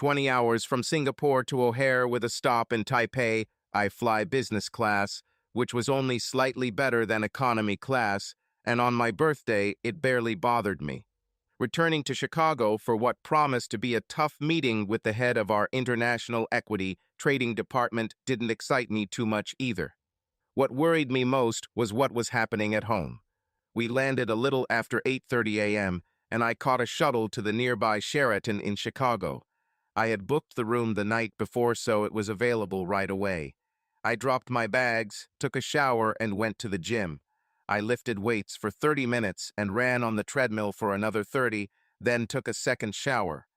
20 hours from Singapore to O'Hare with a stop in Taipei. I fly business class, which was only slightly better than economy class, and on my birthday, it barely bothered me. Returning to Chicago for what promised to be a tough meeting with the head of our international equity trading department didn't excite me too much either. What worried me most was what was happening at home. We landed a little after 8:30 a.m., and I caught a shuttle to the nearby Sheraton in Chicago. I had booked the room the night before, so it was available right away. I dropped my bags, took a shower, and went to the gym. I lifted weights for 30 minutes and ran on the treadmill for another 30, then took a second shower.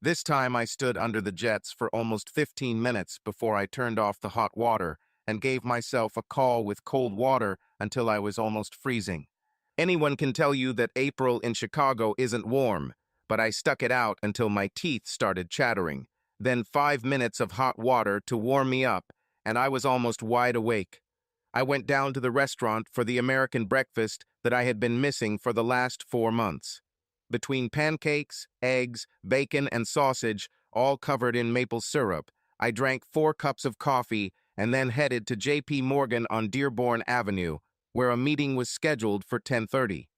This time I stood under the jets for almost 15 minutes before I turned off the hot water and gave myself a call with cold water until I was almost freezing. Anyone can tell you that April in Chicago isn't warm, but I stuck it out until my teeth started chattering. Then 5 minutes of hot water to warm me up, and I was almost wide awake. I went down to the restaurant for the American breakfast that I had been missing for the last 4 months. Between pancakes, eggs, bacon, and sausage, all covered in maple syrup, I drank 4 cups of coffee and then headed to J.P. Morgan on Dearborn Avenue, where a meeting was scheduled for 10:30.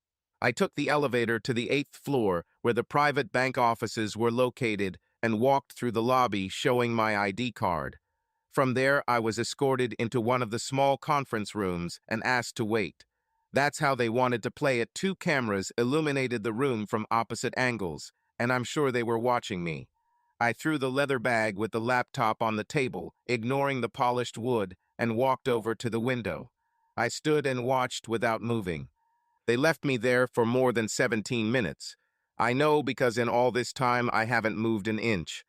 I took the elevator to the 8th floor, where the private bank offices were located, and walked through the lobby showing my ID card. From there, I was escorted into one of the small conference rooms and asked to wait. That's how they wanted to play it. 2 cameras illuminated the room from opposite angles, and I'm sure they were watching me. I threw the leather bag with the laptop on the table, ignoring the polished wood, and walked over to the window. I stood and watched without moving. They left me there for more than 17 minutes. I know because in all this time I haven't moved an inch.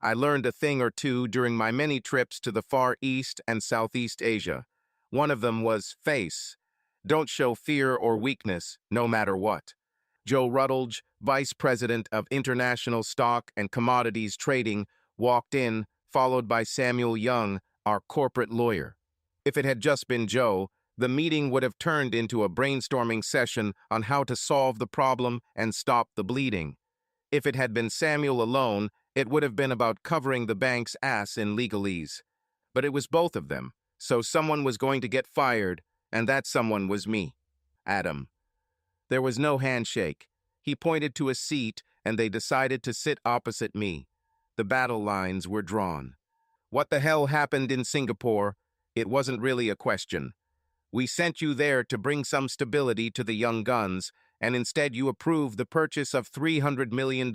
I learned a thing or two during my many trips to the Far East and Southeast Asia. One of them was face. Don't show fear or weakness, no matter what. Joe Rutledge, Vice President of International Stock and Commodities Trading, walked in, followed by Samuel Young, our corporate lawyer. If it had just been Joe, the meeting would have turned into a brainstorming session on how to solve the problem and stop the bleeding. If it had been Samuel alone, it would have been about covering the bank's ass in legalese. But it was both of them, so someone was going to get fired, and that someone was me, Adam. There was no handshake. He pointed to a seat, and they decided to sit opposite me. The battle lines were drawn. What the hell happened in Singapore? It wasn't really a question. We sent you there to bring some stability to the young guns, and instead you approved the purchase of $300 million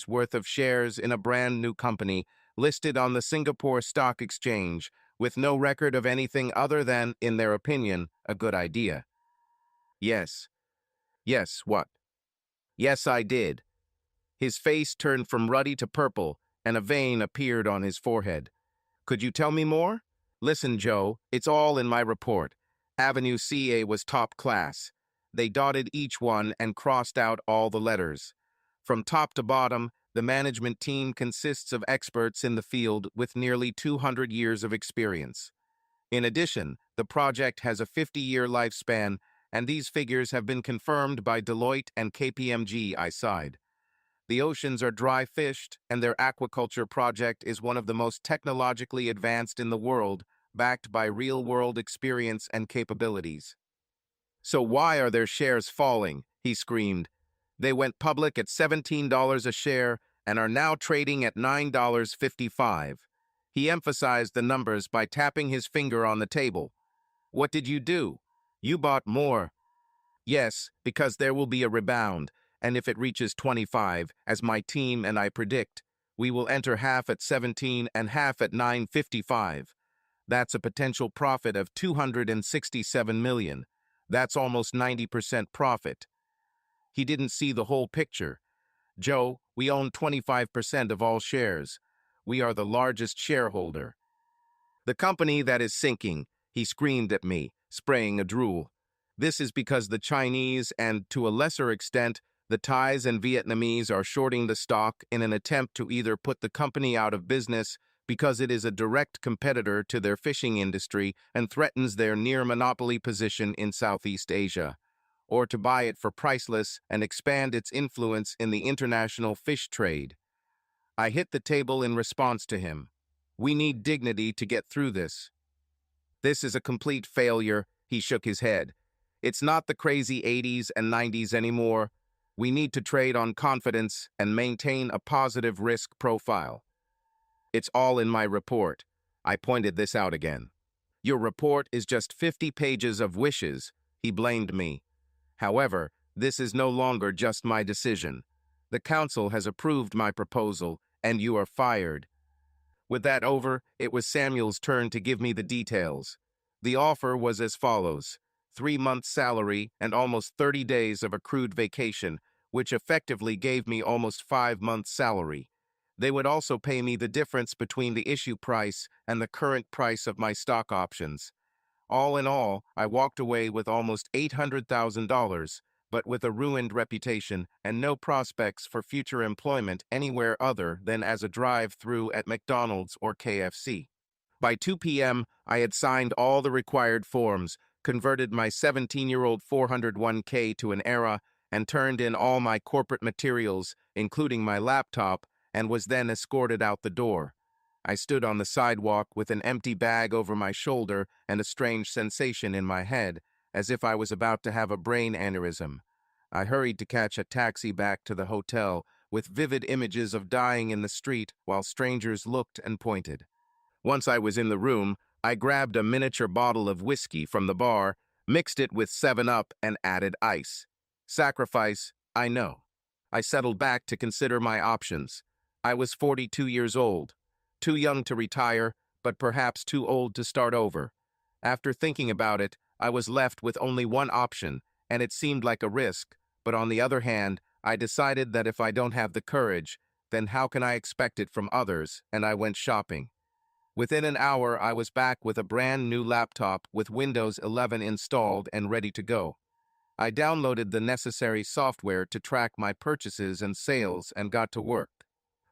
worth of shares in a brand new company listed on the Singapore Stock Exchange, with no record of anything other than, in their opinion, a good idea. Yes. Yes, what? Yes, I did. His face turned from ruddy to purple, and a vein appeared on his forehead. Could you tell me more? Listen, Joe, it's all in my report. Avenue CA was top class. They dotted each one and crossed out all the letters. From top to bottom, the management team consists of experts in the field with nearly 200 years of experience. In addition, the project has a 50-year lifespan, and these figures have been confirmed by Deloitte and KPMG. I sighed. The oceans are dry-fished, and their aquaculture project is one of the most technologically advanced in the world, backed by real-world experience and capabilities. So why are their shares falling? He screamed. They went public at $17 a share and are now trading at $9.55. He emphasized the numbers by tapping his finger on the table. What did you do? You bought more. Yes, because there will be a rebound, and if it reaches 25, as my team and I predict, we will enter half at 17 and half at 9.55. That's a potential profit of $267 million. That's almost 90% profit. He didn't see the whole picture. Joe, we own 25% of all shares. We are the largest shareholder. The company that is sinking, he screamed at me, spraying a drool. This is because the Chinese and, to a lesser extent, the Thais and Vietnamese are shorting the stock in an attempt to either put the company out of business because it is a direct competitor to their fishing industry and threatens their near-monopoly position in Southeast Asia, or to buy it for priceless and expand its influence in the international fish trade. I hit the table in response to him. We need dignity to get through this. This is a complete failure, he shook his head. It's not the crazy 80s and 90s anymore. We need to trade on confidence and maintain a positive risk profile. It's all in my report. I pointed this out again. Your report is just 50 pages of wishes, he blamed me. However, this is no longer just my decision. The council has approved my proposal, and you are fired. With that over, it was Samuel's turn to give me the details. The offer was as follows: 3 months' salary and almost 30 days of accrued vacation, which effectively gave me almost 5 months' salary. They would also pay me the difference between the issue price and the current price of my stock options. All in all, I walked away with almost $800,000, but with a ruined reputation and no prospects for future employment anywhere other than as a drive-through at McDonald's or KFC. By 2 p.m., I had signed all the required forms, converted my 17-year-old 401k to an ERA, and turned in all my corporate materials, including my laptop, and was then escorted out the door. I stood on the sidewalk with an empty bag over my shoulder and a strange sensation in my head, as if I was about to have a brain aneurysm. I hurried to catch a taxi back to the hotel, with vivid images of dying in the street while strangers looked and pointed. Once I was in the room, I grabbed a miniature bottle of whiskey from the bar, mixed it with 7-Up, and added ice. Sacrifice, I know. I settled back to consider my options. I was 42 years old. Too young to retire, but perhaps too old to start over. After thinking about it, I was left with only one option, and it seemed like a risk, but on the other hand, I decided that if I don't have the courage, then how can I expect it from others, and I went shopping. Within an hour, I was back with a brand new laptop with Windows 11 installed and ready to go. I downloaded the necessary software to track my purchases and sales and got to work.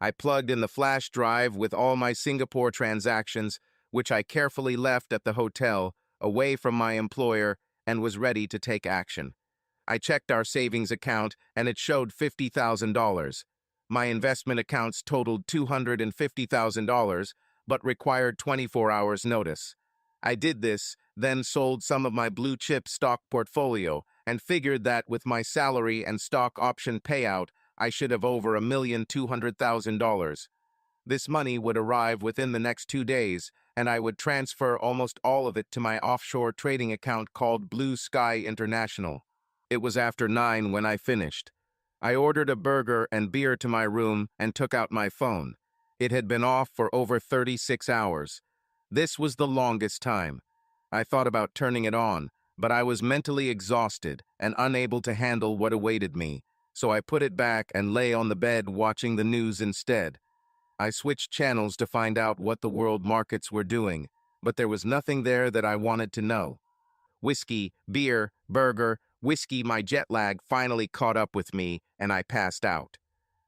I plugged in the flash drive with all my Singapore transactions, which I carefully left at the hotel, away from my employer, and was ready to take action. I checked our savings account, and it showed $50,000. My investment accounts totaled $250,000, but required 24 hours notice. I did this, then sold some of my blue-chip stock portfolio, and figured that with my salary and stock option payout, I should have over $1,200,000. This money would arrive within the next 2 days, and I would transfer almost all of it to my offshore trading account called Blue Sky International. It was after 9 when I finished. I ordered a burger and beer to my room and took out my phone. It had been off for over 36 hours. This was the longest time. I thought about turning it on, but I was mentally exhausted and unable to handle what awaited me, so I put it back and lay on the bed watching the news instead. I switched channels to find out what the world markets were doing, but there was nothing there that I wanted to know. Whiskey, beer, burger, whiskey, my jet lag finally caught up with me, and I passed out.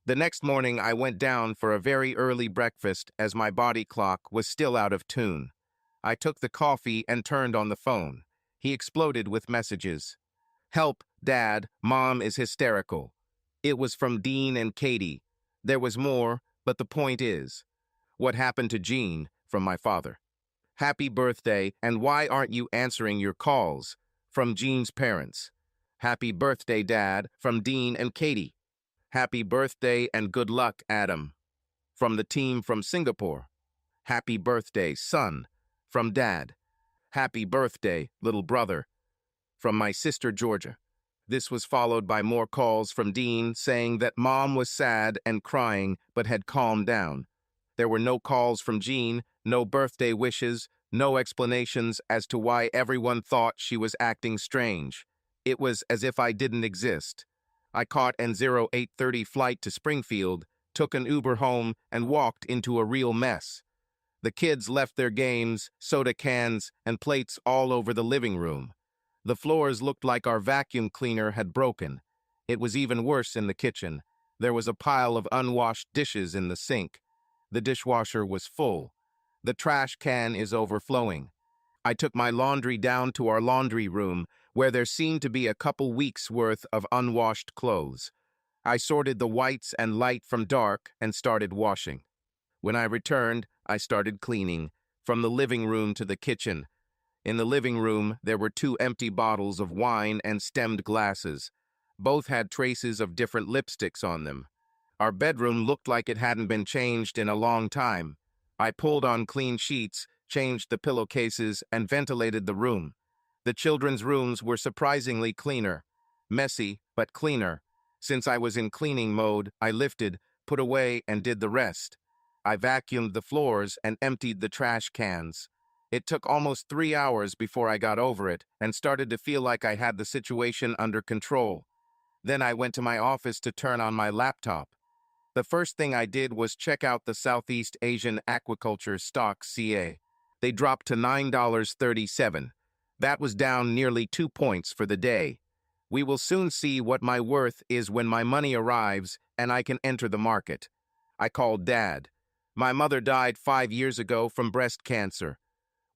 The next morning, I went down for a very early breakfast as my body clock was still out of tune. I took the coffee and turned on the phone. He exploded with messages. Help, Dad, Mom is hysterical. It was from Dean and Katie. There was more, but the point is, what happened to Jean, from my father. Happy birthday, and why aren't you answering your calls? From Jean's parents. Happy birthday, Dad, from Dean and Katie. Happy birthday and good luck, Adam. From the team from Singapore. Happy birthday, son, from Dad. Happy birthday, little brother, from my sister Georgia. This was followed by more calls from Dean saying that Mom was sad and crying but had calmed down. There were no calls from Jean, no birthday wishes, no explanations as to why everyone thought she was acting strange. It was as if I didn't exist. I caught an 0830 flight to Springfield, took an Uber home, and walked into a real mess. The kids left their games, soda cans, and plates all over the living room. The floors looked like our vacuum cleaner had broken. It was even worse in the kitchen. There was a pile of unwashed dishes in the sink. The dishwasher was full. The trash can is overflowing. I took my laundry down to our laundry room, where there seemed to be a couple weeks' worth of unwashed clothes. I sorted the whites and light from dark and started washing. When I returned, I started cleaning, from the living room to the kitchen. In the living room, there were 2 empty bottles of wine and stemmed glasses. Both had traces of different lipsticks on them. Our bedroom looked like it hadn't been changed in a long time. I pulled on clean sheets, changed the pillowcases, and ventilated the room. The children's rooms were surprisingly cleaner. Messy, but cleaner. Since I was in cleaning mode, I lifted, put away, and did the rest. I vacuumed the floors and emptied the trash cans. It took almost 3 hours before I got over it and started to feel like I had the situation under control. Then I went to my office to turn on my laptop. The first thing I did was check out the Southeast Asian Aquaculture stock CA. They dropped to $9.37. That was down nearly 2 points for the day. We will soon see what my worth is when my money arrives and I can enter the market. I called Dad. My mother died 5 years ago from breast cancer.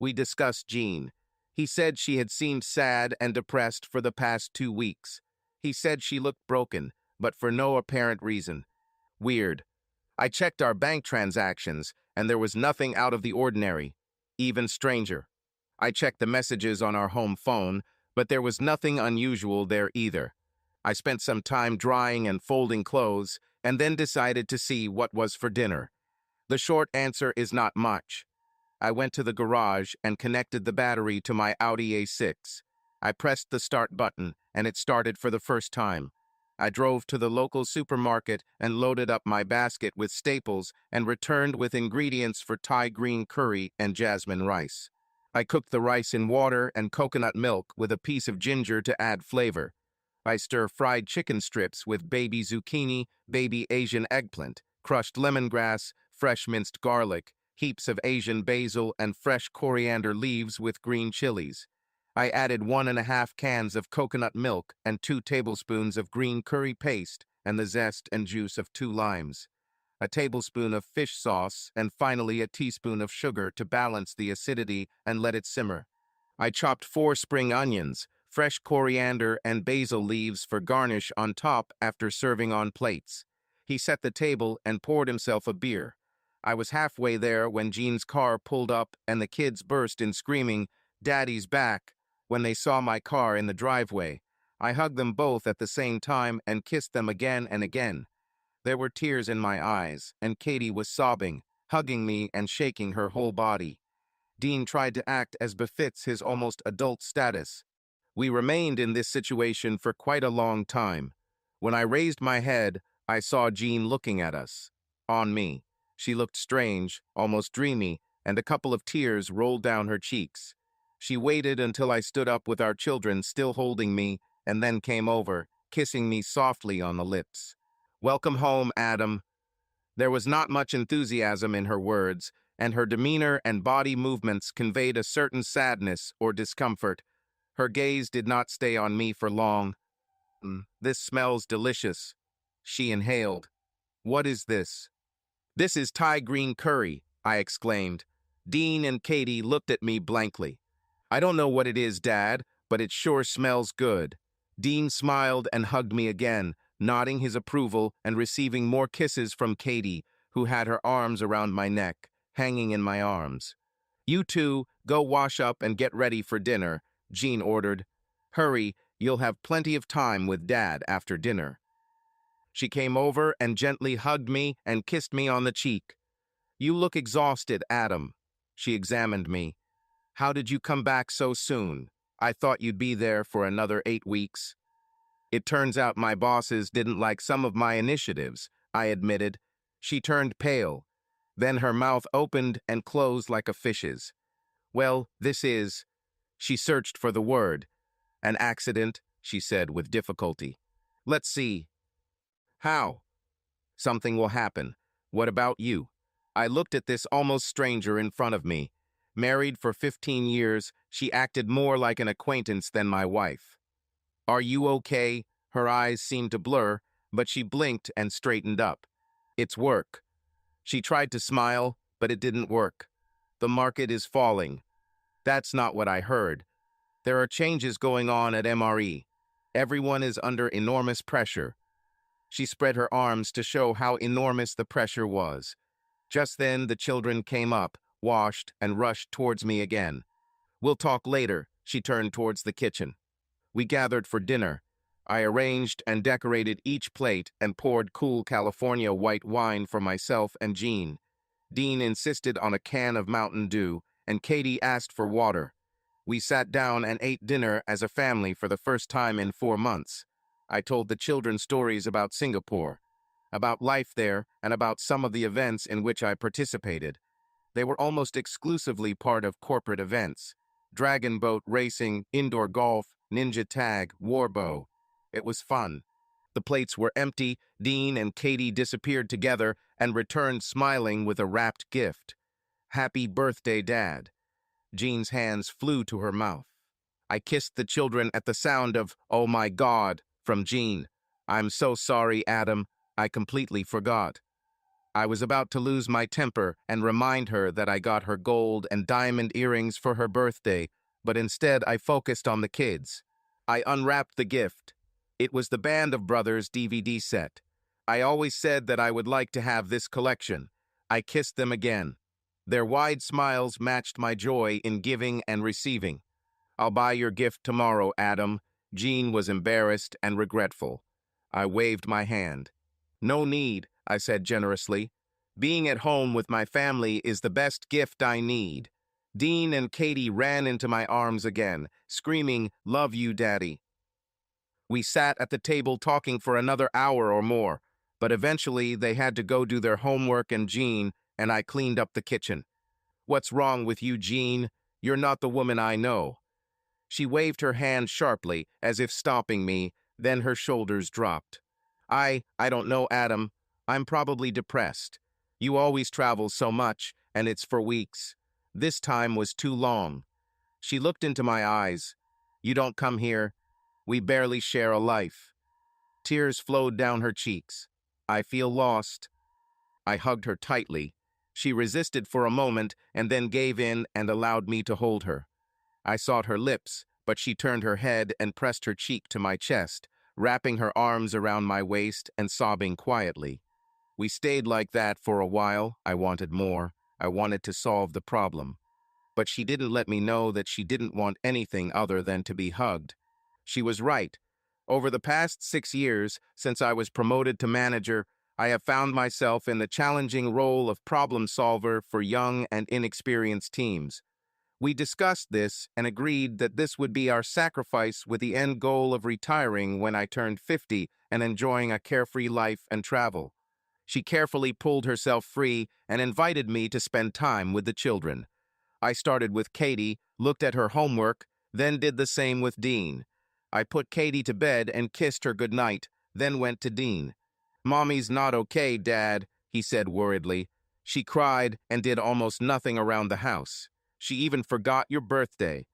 We discussed Jean. He said she had seemed sad and depressed for the past 2 weeks. He said she looked broken, but for no apparent reason. Weird. I checked our bank transactions, and there was nothing out of the ordinary. Even stranger. I checked the messages on our home phone, but there was nothing unusual there either. I spent some time drying and folding clothes, and then decided to see what was for dinner. The short answer is not much. I went to the garage and connected the battery to my Audi A6. I pressed the start button, and it started for the first time. I drove to the local supermarket and loaded up my basket with staples and returned with ingredients for Thai green curry and jasmine rice. I cooked the rice in water and coconut milk with a piece of ginger to add flavor. I stir-fried chicken strips with baby zucchini, baby Asian eggplant, crushed lemongrass, fresh minced garlic, heaps of Asian basil, and fresh coriander leaves with green chilies. I added 1.5 cans of coconut milk and 2 tablespoons of green curry paste and the zest and juice of 2 limes, a tablespoon of fish sauce, and finally a teaspoon of sugar to balance the acidity and let it simmer. I chopped 4 spring onions, fresh coriander, and basil leaves for garnish on top after serving on plates. He set the table and poured himself a beer. I was halfway there when Jean's car pulled up and the kids burst in screaming, "Daddy's back," when they saw my car in the driveway. I hugged them both at the same time and kissed them again and again. There were tears in my eyes, and Katie was sobbing, hugging me and shaking her whole body. Dean tried to act as befits his almost adult status. We remained in this situation for quite a long time. When I raised my head, I saw Jean looking at us. On me. She looked strange, almost dreamy, and a couple of tears rolled down her cheeks. She waited until I stood up with our children still holding me, and then came over, kissing me softly on the lips. "Welcome home, Adam." There was not much enthusiasm in her words, and her demeanor and body movements conveyed a certain sadness or discomfort. Her gaze did not stay on me for long. "This smells delicious." She inhaled. "What is this?" "This is Thai green curry," I exclaimed. Dean and Katie looked at me blankly. "I don't know what it is, Dad, but it sure smells good." Dean smiled and hugged me again, nodding his approval and receiving more kisses from Katie, who had her arms around my neck, hanging in my arms. "You two, go wash up and get ready for dinner," Jean ordered. "Hurry, you'll have plenty of time with Dad after dinner." She came over and gently hugged me and kissed me on the cheek. "You look exhausted, Adam." She examined me. "How did you come back so soon? I thought you'd be there for another 8 weeks." "It turns out my bosses didn't like some of my initiatives," I admitted. She turned pale. Then her mouth opened and closed like a fish's. "Well, this is—" She searched for the word. "An accident," she said with difficulty. "Let's see." "How?" "Something will happen. What about you?" I looked at this almost stranger in front of me. Married for 15 years, she acted more like an acquaintance than my wife. "Are you okay?" Her eyes seemed to blur, but she blinked and straightened up. "It's work." She tried to smile, but it didn't work. "The market is falling." "That's not what I heard. There are changes going on at MRE. Everyone is under enormous pressure." She spread her arms to show how enormous the pressure was. Just then, the children came up, washed, and rushed towards me again. "We'll talk later," she turned towards the kitchen. We gathered for dinner. I arranged and decorated each plate and poured cool California white wine for myself and Jean. Dean insisted on a can of Mountain Dew, and Katie asked for water. We sat down and ate dinner as a family for the first time in 4 months. I told the children stories about Singapore, about life there, and about some of the events in which I participated. They were almost exclusively part of corporate events: dragon boat racing, indoor golf, ninja tag, warbow. It was fun. The plates were empty. Dean and Katie disappeared together and returned smiling with a wrapped gift. "Happy birthday, Dad." Jean's hands flew to her mouth. I kissed the children at the sound of "Oh my God" from Jean. "I'm so sorry, Adam. I completely forgot." I was about to lose my temper and remind her that I got her gold and diamond earrings for her birthday, but instead I focused on the kids. I unwrapped the gift. It was the Band of Brothers DVD set. I always said that I would like to have this collection. I kissed them again. Their wide smiles matched my joy in giving and receiving. "I'll buy your gift tomorrow, Adam." Jean was embarrassed and regretful. I waved my hand. "No need," I said generously. "Being at home with my family is the best gift I need." Dean and Katie ran into my arms again, screaming, "Love you, Daddy." We sat at the table talking for another hour or more, but eventually they had to go do their homework and Jean, and I cleaned up the kitchen. "What's wrong with you, Jean? You're not the woman I know." She waved her hand sharply, as if stopping me, then her shoulders dropped. I don't know, Adam. I'm probably depressed. You always travel so much, and it's for weeks. This time was too long." She looked into my eyes. "You don't come here. We barely share a life." Tears flowed down her cheeks. "I feel lost." I hugged her tightly. She resisted for a moment and then gave in and allowed me to hold her. I sought her lips, but she turned her head and pressed her cheek to my chest, wrapping her arms around my waist and sobbing quietly. We stayed like that for a while. I wanted more. I wanted to solve the problem. But she didn't let me know that she didn't want anything other than to be hugged. She was right. Over the past 6 years, since I was promoted to manager, I have found myself in the challenging role of problem solver for young and inexperienced teams. We discussed this and agreed that this would be our sacrifice, with the end goal of retiring when I turned 50 and enjoying a carefree life and travel. She carefully pulled herself free and invited me to spend time with the children. I started with Katie, looked at her homework, then did the same with Dean. I put Katie to bed and kissed her goodnight, then went to Dean. "Mommy's not okay, Dad," he said worriedly. "She cried and did almost nothing around the house. She even forgot your birthday."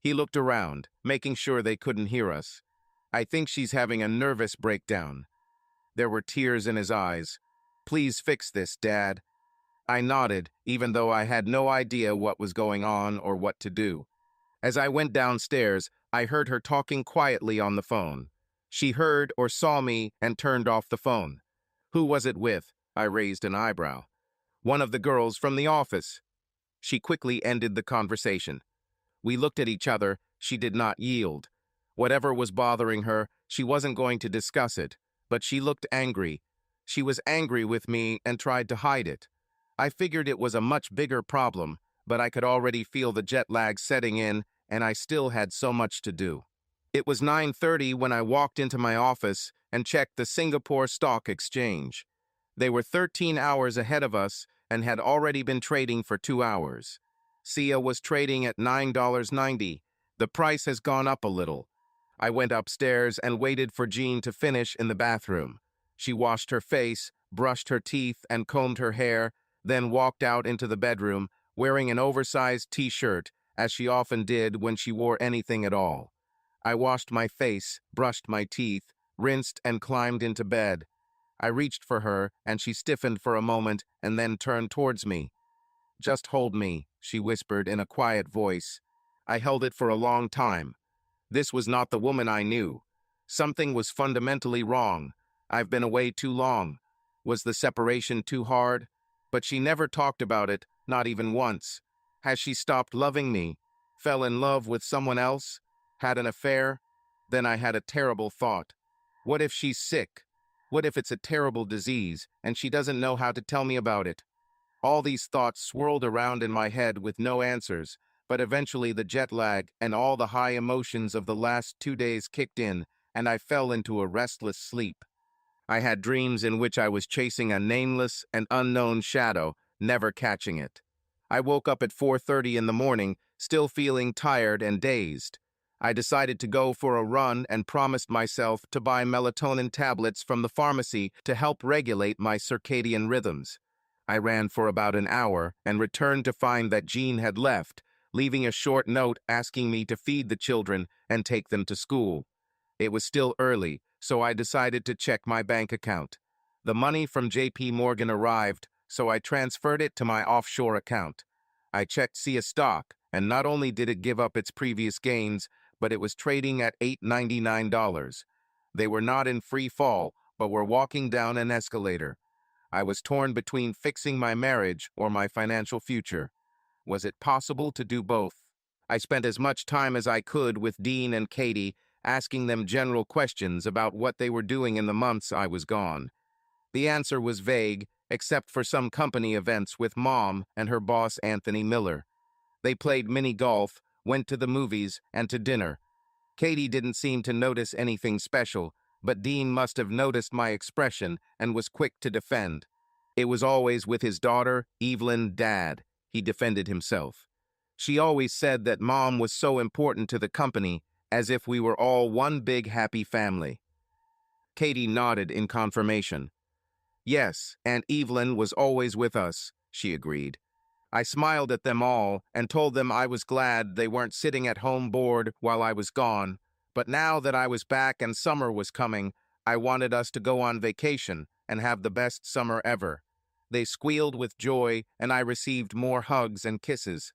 He looked around, making sure they couldn't hear us. "I think she's having a nervous breakdown." There were tears in his eyes. "Please fix this, Dad." I nodded, even though I had no idea what was going on or what to do. As I went downstairs, I heard her talking quietly on the phone. She heard or saw me and turned off the phone. "Who was it with?" I raised an eyebrow. "One of the girls from the office." She quickly ended the conversation. We looked at each other. She did not yield. Whatever was bothering her, she wasn't going to discuss it, but she looked angry. She was angry with me and tried to hide it. I figured it was a much bigger problem, but I could already feel the jet lag setting in, and I still had so much to do. It was 9:30 when I walked into my office and checked the Singapore Stock Exchange. They were 13 hours ahead of us and had already been trading for 2 hours. SIA was trading at $9.90. The price has gone up a little. I went upstairs and waited for Jean to finish in the bathroom. She washed her face, brushed her teeth, and combed her hair, then walked out into the bedroom, wearing an oversized t-shirt, as she often did when she wore anything at all. I washed my face, brushed my teeth, rinsed, and climbed into bed. I reached for her, and she stiffened for a moment and then turned towards me. "Just hold me," she whispered in a quiet voice. I held it for a long time. This was not the woman I knew. Something was fundamentally wrong. I've been away too long. Was the separation too hard? But she never talked about it, not even once. Has she stopped loving me? Fell in love with someone else? Had an affair? Then I had a terrible thought. What if she's sick? What if it's a terrible disease, and she doesn't know how to tell me about it? All these thoughts swirled around in my head with no answers, but eventually the jet lag and all the high emotions of the last 2 days kicked in, and I fell into a restless sleep. I had dreams in which I was chasing a nameless and unknown shadow, never catching it. I woke up at 4:30 in the morning, still feeling tired and dazed. I decided to go for a run and promised myself to buy melatonin tablets from the pharmacy to help regulate my circadian rhythms. I ran for about an hour and returned to find that Jean had left, leaving a short note asking me to feed the children and take them to school. It was still early, so I decided to check my bank account. The money from JP Morgan arrived, so I transferred it to my offshore account. I checked SIA stock, and not only did it give up its previous gains, but it was trading at $8.99. They were not in free fall, but were walking down an escalator. I was torn between fixing my marriage or my financial future. Was it possible to do both? I spent as much time as I could with Dean and Katie, asking them general questions about what they were doing in the months I was gone. The answer was vague, except for some company events with Mom and her boss Anthony Miller. They played mini golf, went to the movies, and to dinner. Katie didn't seem to notice anything special, but Dean must have noticed my expression and was quick to defend. It was always with his daughter, Evelyn, Dad, he defended himself. She always said that Mom was so important to the company, as if we were all one big happy family. Katie nodded in confirmation. Yes, Aunt Evelyn was always with us, she agreed. I smiled at them all and told them I was glad they weren't sitting at home bored while I was gone, but now that I was back and summer was coming, I wanted us to go on vacation and have the best summer ever. They squealed with joy, and I received more hugs and kisses.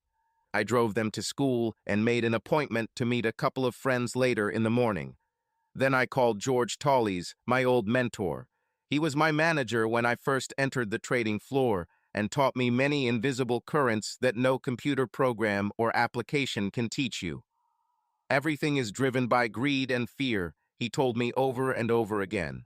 I drove them to school and made an appointment to meet a couple of friends later in the morning. Then I called George Tallies, my old mentor. He was my manager when I first entered the trading floor and taught me many invisible currents that no computer program or application can teach you. Everything is driven by greed and fear, he told me over and over again.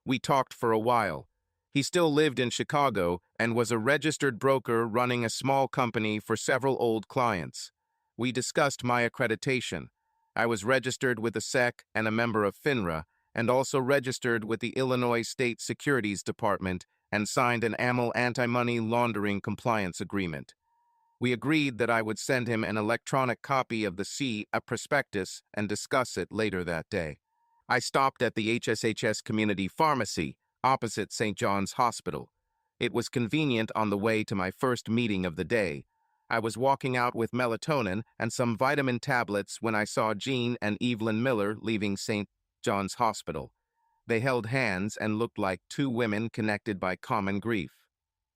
We talked for a while. He still lived in Chicago and was a registered broker running a small company for several old clients. We discussed my accreditation. I was registered with the SEC and a member of FINRA, and also registered with the Illinois State Securities Department and signed an AML anti-money laundering compliance agreement. We agreed that I would send him an electronic copy of the a prospectus and discuss it later that day. I stopped at the HSHS Community Pharmacy, opposite St. John's Hospital. It was convenient on the way to my first meeting of the day. I was walking out with melatonin and some vitamin tablets when I saw Jean and Evelyn Miller leaving St. John's Hospital. They held hands and looked like two women connected by common grief.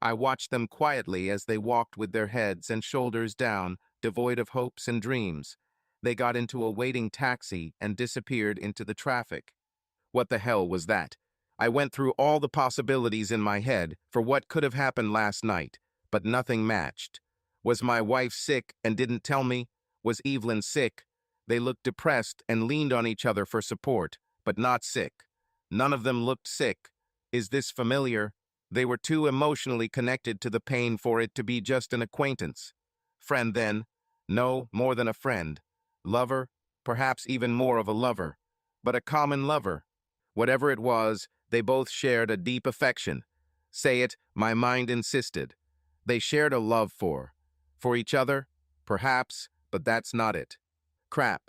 I watched them quietly as they walked with their heads and shoulders down, devoid of hopes and dreams. They got into a waiting taxi and disappeared into the traffic. What the hell was that? I went through all the possibilities in my head for what could have happened last night, but nothing matched. Was my wife sick and didn't tell me? Was Evelyn sick? They looked depressed and leaned on each other for support, but not sick. None of them looked sick. Is this familiar? They were too emotionally connected to the pain for it to be just an acquaintance. Friend then? No, more than a friend. Lover? Perhaps even more of a lover. But a common lover. Whatever it was, they both shared a deep affection. Say it, my mind insisted. They shared a love for each other? Perhaps, but that's not it. Crap.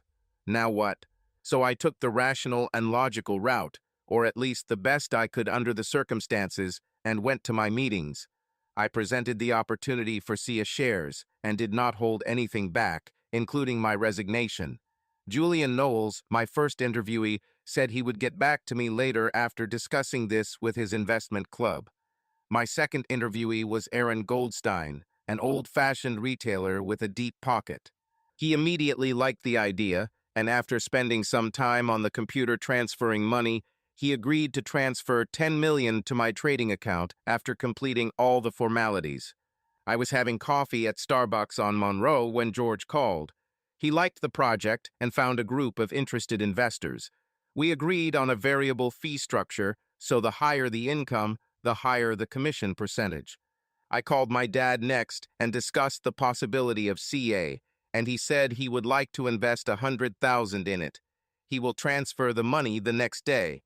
Now what? So I took the rational and logical route, or at least the best I could under the circumstances, and went to my meetings. I presented the opportunity for SIA shares and did not hold anything back, including my resignation. Julian Knowles, my first interviewee, said he would get back to me later after discussing this with his investment club. My second interviewee was Aaron Goldstein, an old-fashioned retailer with a deep pocket. He immediately liked the idea, and after spending some time on the computer transferring money, He agreed to transfer 10 million to my trading account after completing all the formalities. I was having coffee at Starbucks on Monroe when George called. He liked the project and found a group of interested investors. We agreed on a variable fee structure, so the higher the income, the higher the commission percentage. I called my dad next and discussed the possibility of CA, and he said he would like to invest 100,000 in it. He will transfer the money the next day.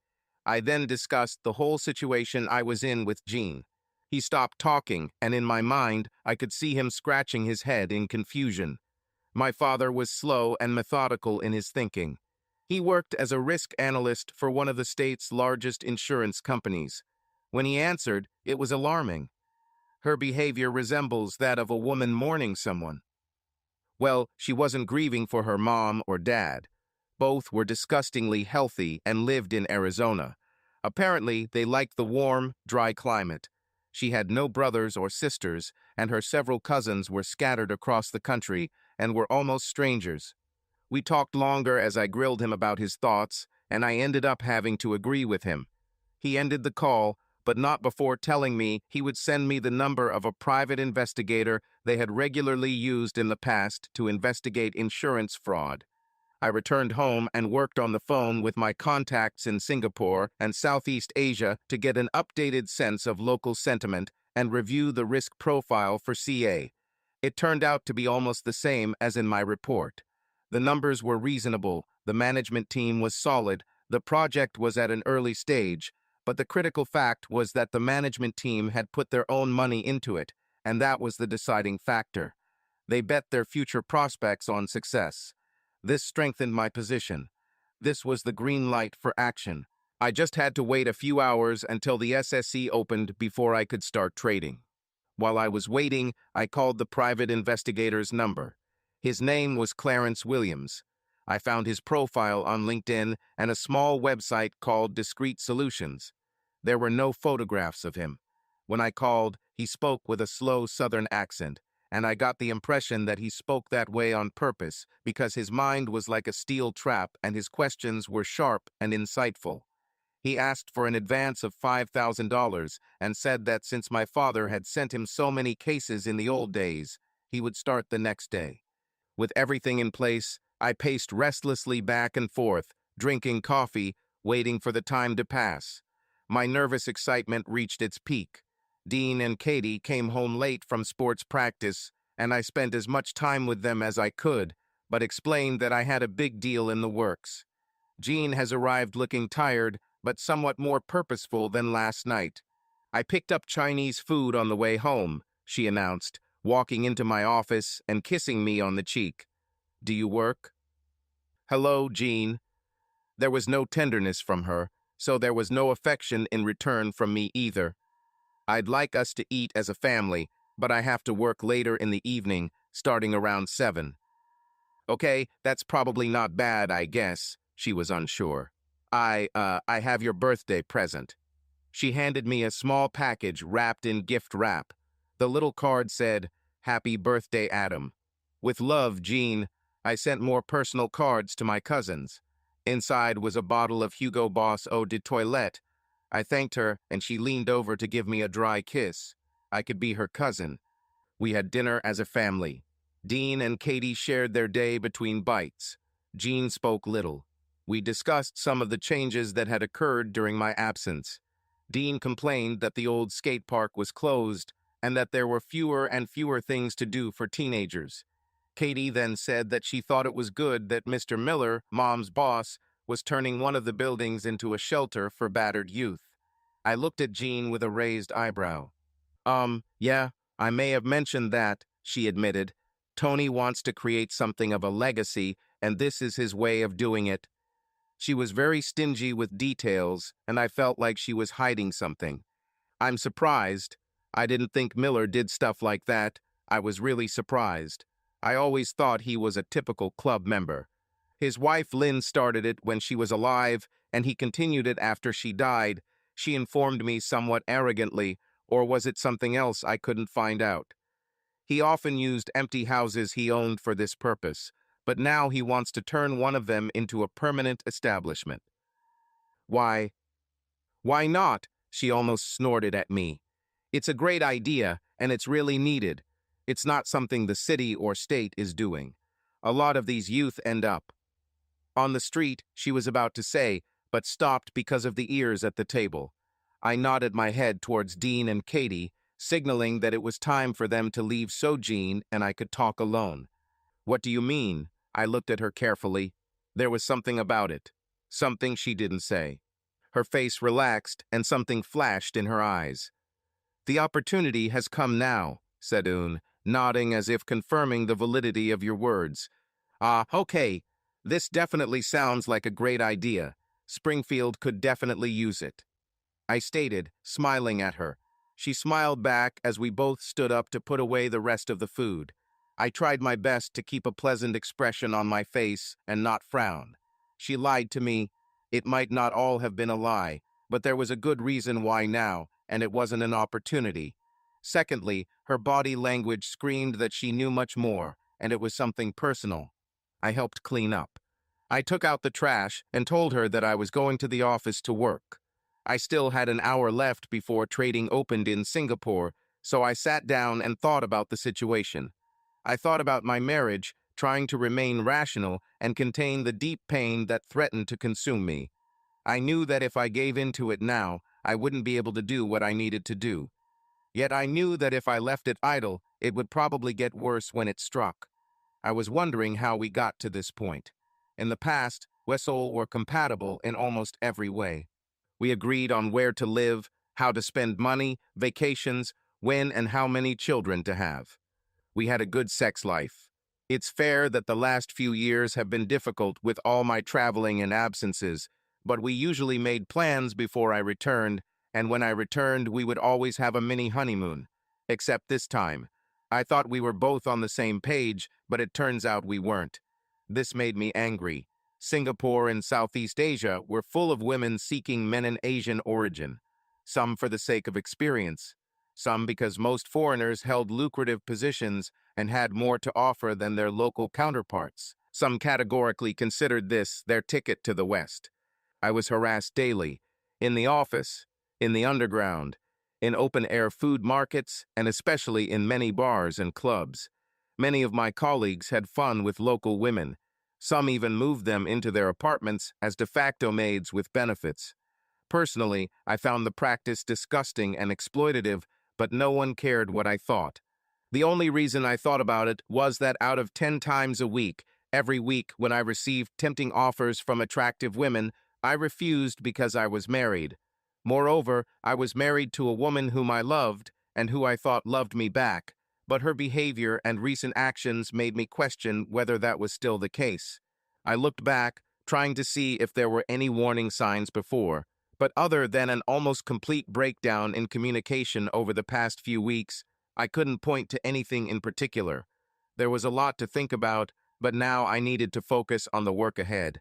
I then discussed the whole situation I was in with Jean. He stopped talking, and in my mind, I could see him scratching his head in confusion. My father was slow and methodical in his thinking. He worked as a risk analyst for one of the state's largest insurance companies. When he answered, it was alarming. Her behavior resembles that of a woman mourning someone. Well, she wasn't grieving for her mom or dad. Both were disgustingly healthy and lived in Arizona. Apparently, they liked the warm, dry climate. She had no brothers or sisters, and her several cousins were scattered across the country and were almost strangers. We talked longer as I grilled him about his thoughts, and I ended up having to agree with him. He ended the call, but not before telling me he would send me the number of a private investigator they had regularly used in the past to investigate insurance fraud. I returned home and worked on the phone with my contacts in Singapore and Southeast Asia to get an updated sense of local sentiment and review the risk profile for CA. It turned out to be almost the same as in my report. The numbers were reasonable, the management team was solid, the project was at an early stage, but the critical fact was that the management team had put their own money into it, and that was the deciding factor. They bet their future prospects on success. This strengthened my position. This was the green light for action. I just had to wait a few hours until the SSC opened before I could start trading. While I was waiting, I called the private investigator's number. His name was Clarence Williams. I found his profile on LinkedIn and a small website called Discreet Solutions. There were no photographs of him. When I called, he spoke with a slow Southern accent, and I got the impression that he spoke that way on purpose because his mind was like a steel trap and his questions were sharp and insightful. He asked for an advance of $5,000 and said that since my father had sent him so many cases in the old days, he would start the next day. With everything in place, I paced restlessly back and forth, drinking coffee, waiting for the time to pass. My nervous excitement reached its peak. Dean and Katie came home late from sports practice, and I spent as much time with them as I could, but explained that I had a big deal in the works. Jean has arrived looking tired, but somewhat more purposeful than last night. I picked up Chinese food on the way home, she announced, walking into my office and kissing me on the cheek. Do you work? Hello, Jean. There was no tenderness from her, so there was no affection in return from me either. I'd like us to eat as a family, but I have to work later in the evening, starting around 7. Okay, that's probably not bad, I guess, she was unsure. I have your birthday present. She handed me a small package wrapped in gift wrap. The little card said, Happy birthday, Adam. With love, Jean. I sent more personal cards to my cousins. Inside was a bottle of Hugo Boss Eau de Toilette. I thanked her, and she leaned over to give me a dry kiss. I could be her cousin. We had dinner as a family. Dean and Katie shared their day between bites. Jean spoke little. We discussed some of the changes that had occurred during my absence. Dean complained that the old skate park was closed and that there were fewer and fewer things to do for teenagers. Katie then said that she thought it was good that Mr. Miller, Mom's boss, was turning one of the buildings into a shelter for battered youth. I looked at Jean with a raised eyebrow. Yeah, I may have mentioned that, she admitted. Tony wants to create something of a legacy, and this is his way of doing it. She was very stingy with details, and I felt like she was hiding something. I'm surprised. I didn't think Miller did stuff like that. I was really surprised. I always thought he was a typical club member. His wife Lynn started it when she was alive, and he continued it after she died. She informed me somewhat arrogantly, or was it something else I couldn't find out? He often used empty houses he owned for this purpose, but now he wants to turn one of them into a permanent establishment. Why, Why not? She almost snorted at me. It's a great idea, and it's really needed. It's not something the city or state is doing. A lot of these youth end up on the street, she was about to say, but stopped because of the ears at the table. I nodded my head towards Dean and Katie, signaling that it was time for them to leave so Jean and I could talk alone. What do you mean? I looked at her carefully. There was something about it. Something she didn't say. Her face relaxed and something flashed in her eyes. The opportunity has come now, said Un, nodding as if confirming the validity of your words. Okay. This definitely sounds like a great idea. Springfield could definitely use it, I stated, smiling at her. She smiled back as we both stood up to put away the rest of the food. I tried my best to keep a pleasant expression on my face and not frown. She lied to me. It might not all have been a lie, but there was a good reason why now, and it wasn't an opportunity. Secondly, her body language screamed that she knew much more, and it was something personal. I helped clean up. I took out the trash and told her that I was going to the office to work. I still had an hour left before trading opened in Singapore, so I sat down and thought about the situation. I thought about my marriage, trying to remain rational and contain the deep pain that threatened to consume me. I knew that if I gave in to it now, I wouldn't be able to do what I needed to do. Yet I knew that if I left it idle, it would probably get worse when it struck. I was wondering how we got to this point. In the past, Wessel were compatible in almost every way. We agreed on where to live, how to spend money, vacations, when and how many children to have. We had a good sex life. It's fair that the last few years have been difficult with all my traveling and absences, but we usually made plans before I returned, and when I returned, we would always have a mini honeymoon. Except this time. I thought we were both on the same page, but it turns out we weren't. This made me angry. Singapore and Southeast Asia were full of women seeking men in Asian origin, some for the sake of experience, some because most foreigners held lucrative positions and had more to offer than their local counterparts. Some categorically considered this their ticket to the West. I was harassed daily, in the office, in the underground, in open-air food markets, and especially in many bars and clubs. Many of my colleagues had fun with local women. Some even moved them into their apartments as de facto maids with benefits. Personally, I found the practice disgusting and exploitative, but no one cared what I thought. The only reason I thought about it was that out of 10 times a week, every week when I received tempting offers from attractive women, I refused because I was married. Moreover, I was married to a woman whom I loved and who I thought loved me back, but her behavior and recent actions made me question whether that was still the case. I looked back, trying to see if there were any warning signs before, but other than an almost complete breakdown in communication over the past few weeks, I couldn't point to anything in particular. There was a lot to think about, but now I needed to focus on the work ahead.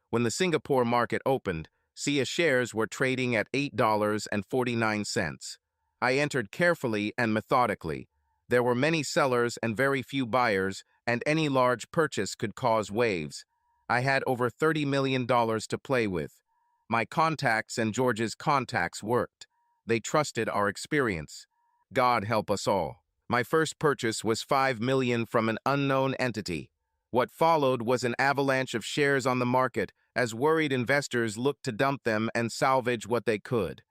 When the Singapore market opened, SIA shares were trading at $8.49. I entered carefully and methodically. There were many sellers and very few buyers, and any large purchase could cause waves. I had over $30 million to play with. My contacts and George's contacts worked. They trusted our experience. God help us all. My first purchase was $5 million from an unknown entity. What followed was an avalanche of shares on the market as worried investors looked to dump them and salvage what they could.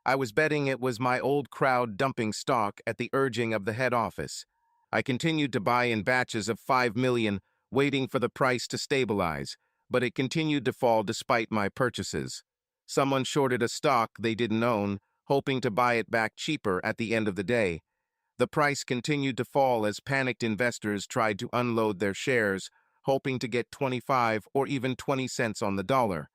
I was betting it was my old crowd dumping stock at the urging of the head office. I continued to buy in batches of $5 million, waiting for the price to stabilize, but it continued to fall despite my purchases. Someone shorted a stock they didn't own, hoping to buy it back cheaper at the end of the day. The price continued to fall as panicked investors tried to unload their shares, hoping to get 25 or even 20 cents on the dollar.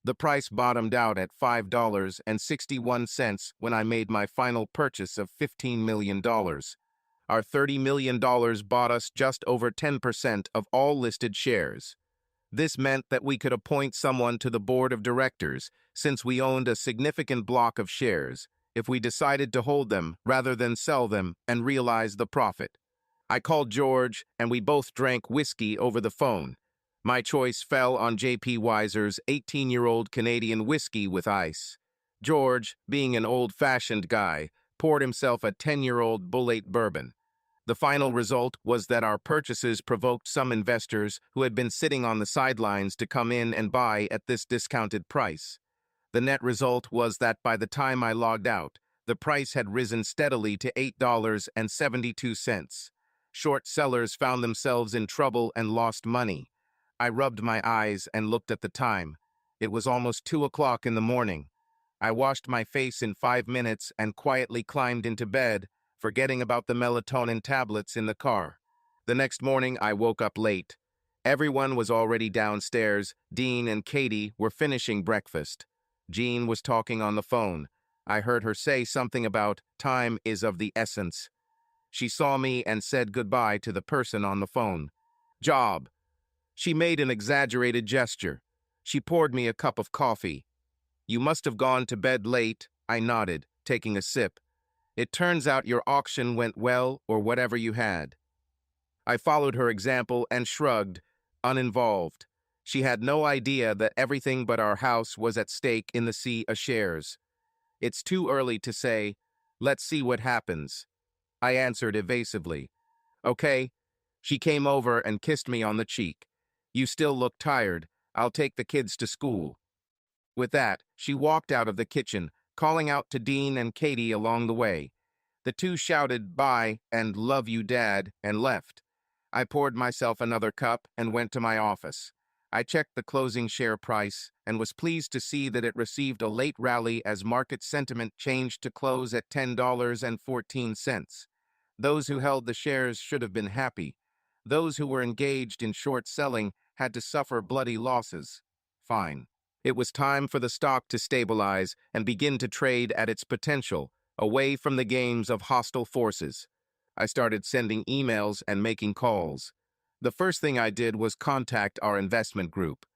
The price bottomed out at $5.61 when I made my final purchase of $15 million. Our $30 million bought us just over 10% of all listed shares. This meant that we could appoint someone to the board of directors, since we owned a significant block of shares, if we decided to hold them rather than sell them and realize the profit. I called George, and we both drank whiskey over the phone. My choice fell on J.P. Weiser's 18-year-old Canadian whiskey with ice. George, being an old-fashioned guy, poured himself a 10-year-old Bulleit bourbon. The final result was that our purchases provoked some investors who had been sitting on the sidelines to come in and buy at this discounted price. The net result was that by the time I logged out, the price had risen steadily to $8.72. Short sellers found themselves in trouble and lost money. I rubbed my eyes and looked at the time. It was almost 2 o'clock in the morning. I washed my face in 5 minutes and quietly climbed into bed, forgetting about the melatonin tablets in the car. The next morning, I woke up late. Everyone was already downstairs. Dean and Katie were finishing breakfast. Jean was talking on the phone. I heard her say something about time is of the essence. She saw me and said goodbye to the person on the phone. Job. She made an exaggerated gesture. She poured me a cup of coffee. You must have gone to bed late, I nodded, taking a sip. It turns out your auction went well, or whatever you had. I followed her example and shrugged, uninvolved. She had no idea that everything but our house was at stake in the sea of shares. It's too early to say, let's see what happens. I answered evasively. Okay. She came over and kissed me on the cheek. You still look tired. I'll take the kids to school. With that, she walked out of the kitchen, calling out to Dean and Katie along the way. The two shouted bye and love you, Dad, and left. I poured myself another cup and went to my office. I checked the closing share price and was pleased to see that it received a late rally as market sentiment changed to close at $10.14. Those who held the shares should have been happy. Those who were engaged in short selling had to suffer bloody losses. Fine. It was time for the stock to stabilize and begin to trade at its potential, away from the games of hostile forces. I started sending emails and making calls. The first thing I did was contact our investment group.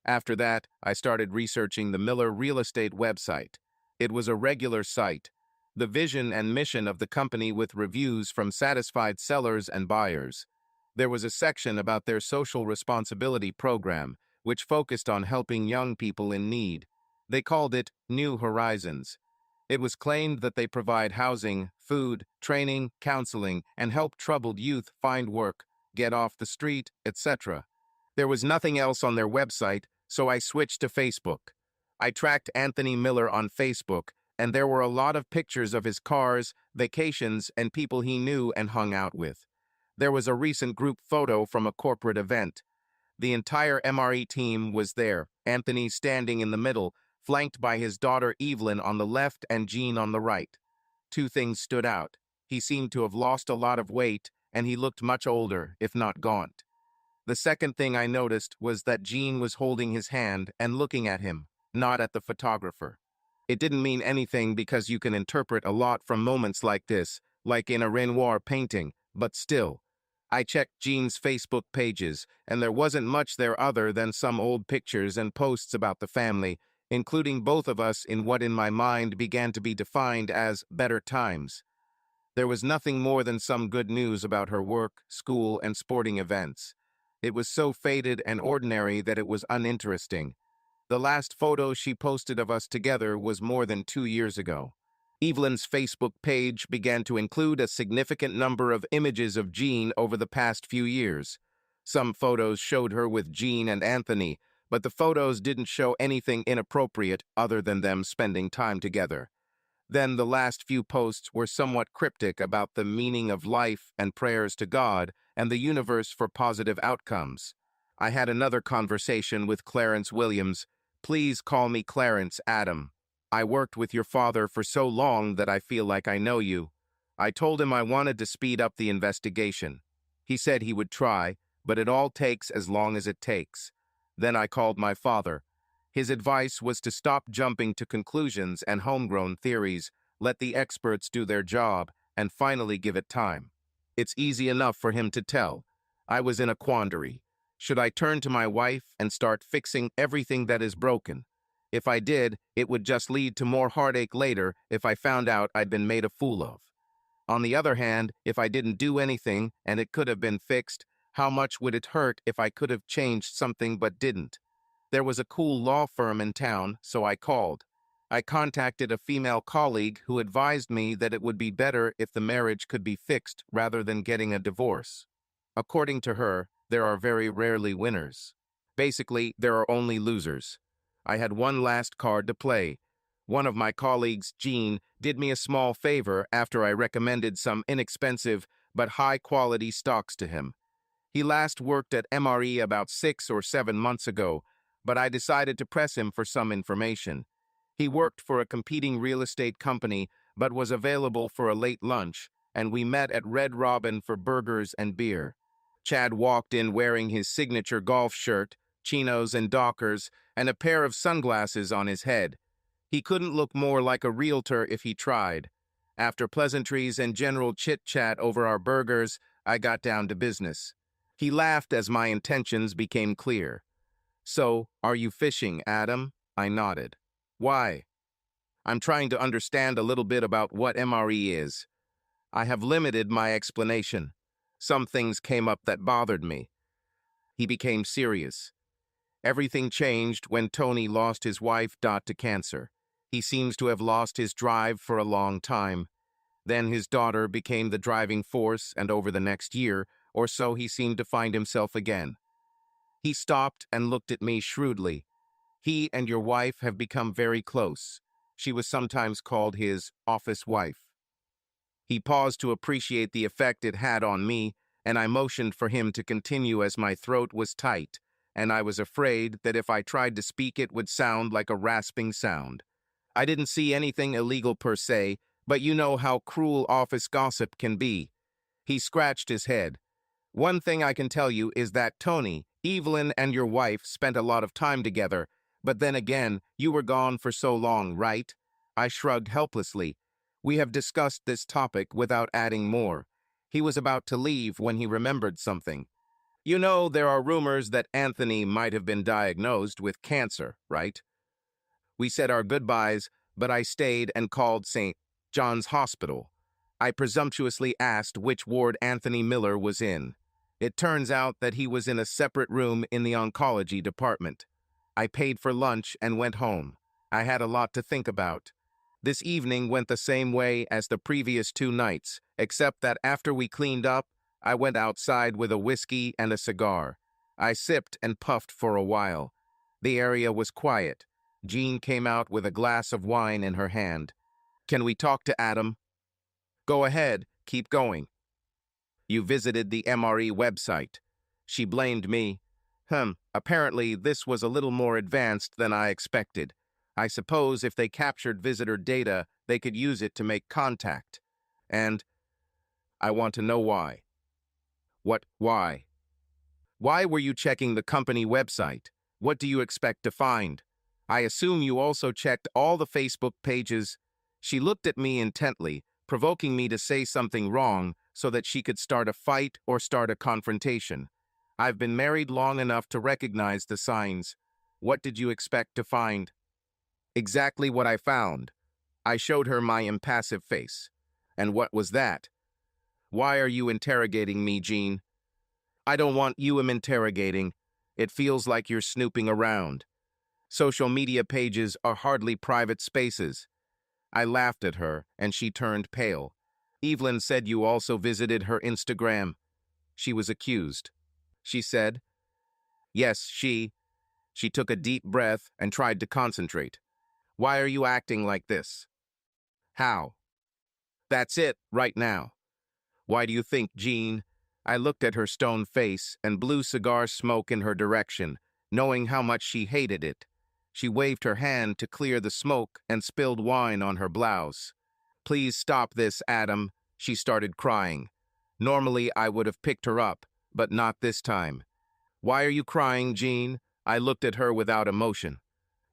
After that, I started researching the Miller Real Estate website. It was a regular site. The vision and mission of the company with reviews from satisfied sellers and buyers. There was a section about their social responsibility program, which focused on helping young people in need. They called it New Horizons. It was claimed that they provide housing, food, training, counseling, and help troubled youth find work, get off the street, etc. There was nothing else on their website, so I switched to Facebook. I tracked Anthony Miller on Facebook, and there were a lot of pictures of his cars, vacations, and people he knew and hung out with. There was a recent group photo from a corporate event. The entire MRE team was there, Anthony standing in the middle, flanked by his daughter Evelyn on the left and Jean on the right. Two things stood out. He seemed to have lost a lot of weight, and he looked much older, if not gaunt. The second thing I noticed was that Jean was holding his hand and looking at him, not at the photographer. It didn't mean anything because you can interpret a lot from moments like this, like in a Renoir painting, but still. I checked Jean's Facebook pages, and there wasn't much there other than some old pictures and posts about the family, including both of us in what in my mind began to be defined as better times. There was nothing more than some good news about her work, school, and sporting events. It was so faded and ordinary that it was uninteresting. The last photo she posted of us together was more than 2 years ago. Evelyn's Facebook page began to include a significant number of images of Jean over the past few years. Some photos showed her with Jean and Anthony, but the photos didn't show anything inappropriate other than them spending time together. Then the last few posts were somewhat cryptic about the meaning of life and prayers to God and the universe for positive outcomes. I had another conversation with Clarence Williams. Please call me Clarence, Adam. I worked with your father for so long that I feel like I know you. I told him I wanted to speed up the investigation. He said he would try, but it all takes as long as it takes. Then I called my father. His advice was to stop jumping to conclusions and homegrown theories, let the experts do their job, and finally give it time. It's easy enough for him to tell. I was in a quandary. Should I turn to my wife and start fixing everything that is broken? If I did, it would just lead to more heartache later if I found out I'd been made a fool of. On the other hand, if I didn't do anything and it could have been fixed, how much would it hurt if I could have changed something but didn't? There was a cool law firm in town, so I called. I contacted a female colleague who advised me that it would be better if the marriage could be fixed rather than getting a divorce. According to her, there are very rarely winners. Basically, there are only losers. I had one last card to play. One of my colleagues, Jean, did me a small favor after I recommended some inexpensive but high-quality stocks to him. He last worked at MRE about 6 or 7 months ago, but I decided to press him for some information. He worked for a competing real estate company, but was available for a late lunch, and we met at Red Robin for burgers and beer. Chad walked in wearing his signature golf shirt, chinos and dockers, and a pair of sunglasses on his head. He couldn't look more like a realtor if he tried. After pleasantries and general chit-chat over our burgers, I got down to business. He laughed as my intentions became clear. "So, are you fishing, Adam?" I nodded. "Why?" "I'm trying to understand a little bit about what MRE is." I have limited my explanation. Some things came up that bothered me. He became serious. Everything changed when Tony lost his wife, Dot, to cancer. He seems to have lost his drive for a long time. Then his daughter became the driving force, and over the next year or so he seemed to find himself again. He stopped and looked at me shrewdly. "He and your wife have become very close." She was sometimes called his office wife. He paused to appreciate the effect it had on me, and I motioned for him to continue as my throat was tight, and I was afraid that if I tried to speak it would sound like a rasping sound. I didn't see anything illegal per se, but you know how cruel office gossip can be. He scratched his head. "One thing I can tell you is that Tony, Evelyn, and your wife spent a lot of time together, but then again, you were gone for so long, right?" I shrugged helplessly. We have discussed this topic without adding more. He was about to leave when he remembered something. "You know, there are rumors that Anthony might have been diagnosed with cancer, right?" We said our goodbyes, but I stayed and called St. John's Hospital. I presumptuously asked which ward Anthony Miller was in. It turns out that he was in a separate room in the oncology department. I paid for lunch and went home. I had a lot to think about. This evening went the same way as the previous 2 nights, except that after we cleaned up, I went outside with a whiskey and a cigar. I sipped and puffed for a while. The area was quiet. Jean came out with a glass of wine in her hand. "Can we talk to Adam?" "Go ahead, keep going." "You visited the MRE website." She blamed me. Apparently this was a little more advanced than I expected. I suppose if they captured visitor data, they could use it to make contact. And I want to know why. "What, why?" "Why were you checking the company website? What do you expect to find? I assume you also checked all the Facebook pages." She looked at me intently, provoking me to say something wrong so that she could start a fight or start a confrontation. I've been married long enough to recognize the signs. What did you expect to find? Exactly what I found. I showed her my impassive face. And what was that? Why are you interrogating me, Jean? I don't want you interrogating. It feels like you're snooping around. Social media pages are hardly private spaces. I laughed at her, and she turned pale. Evelyn said you also visited her Instagram. She was accused. She said, "Yes, She took a deep breath and tried to concentrate. "Why are you acting like this?" "How?" "That's it, right now." "Why do you think, Jean?" I looked at her stone face and blew cigar smoke in her direction, knowing how much she hated it. She waved her hand to clear the smoke and spilled wine on her blouse. "Please stop this, Adam." She started crying. Normally, I would have picked her up, but not this time. "Why are you crying, Jean?" I looked at her without emotion.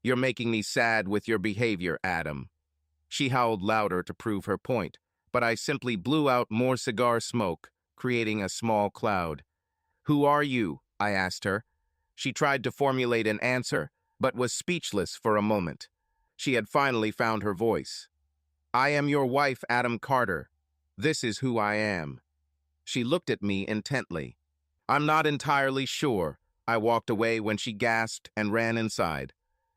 "You're making me sad with your behavior, Adam." She howled louder to prove her point, but I simply blew out more cigar smoke, creating a small cloud. "Who are you?" I asked her. She tried to formulate an answer, but was speechless for a moment. She had finally found her voice. "I am your wife, Adam Carter. This is who I am." She looked at me intently. "I'm not entirely sure." I walked away when she gasped and ran inside.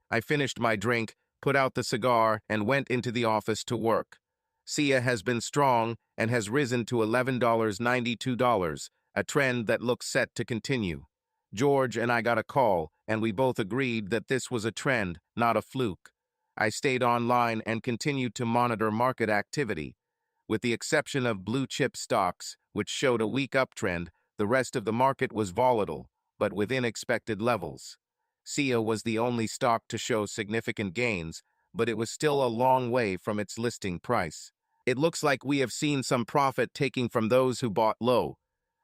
I finished my drink, put out the cigar, and went into the office to work. Sia has been strong and has risen to $11.92, a trend that looks set to continue. George and I got a call, and we both agreed that this was a trend, not a fluke. I stayed online and continued to monitor market activity. With the exception of blue-chip stocks, which showed a weak uptrend, the rest of the market was volatile, but within expected levels. Sia was the only stock to show significant gains, but it was still a long way from its listing price. It looks like we have seen some profit taking from those who bought low.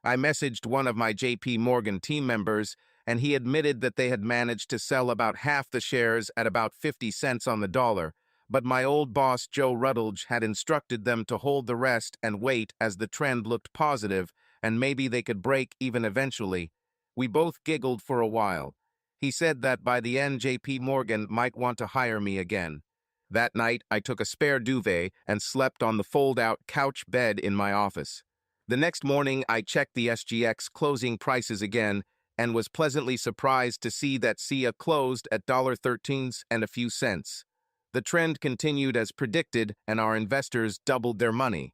I messaged one of my JP Morgan team members, and he admitted that they had managed to sell about half the shares at about 50 cents on the dollar, but my old boss Joe Rutledge had instructed them to hold the rest and wait as the trend looked positive, and maybe they could break even eventually. We both giggled for a while. He said that by the end JP Morgan might want to hire me again. That night, I took a spare duvet and slept on the fold-out couch bed in my office. The next morning, I checked the SGX closing prices again and was pleasantly surprised to see that Sia closed at $13 and a few cents. The trend continued as predicted, and our investors doubled their money.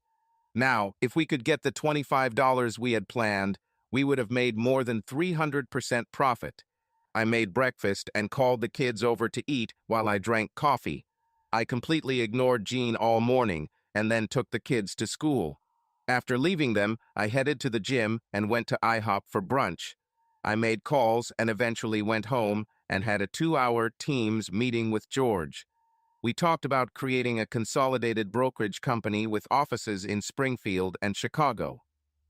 Now, if we could get the $25 we had planned, we would have made more than 300% profit. I made breakfast and called the kids over to eat while I drank coffee. I completely ignored Jean all morning and then took the kids to school. After leaving them, I headed to the gym and went to IHOP for brunch. I made calls and eventually went home and had a 2-hour Teams meeting with George. We talked about creating a consolidated brokerage company with offices in Springfield and Chicago.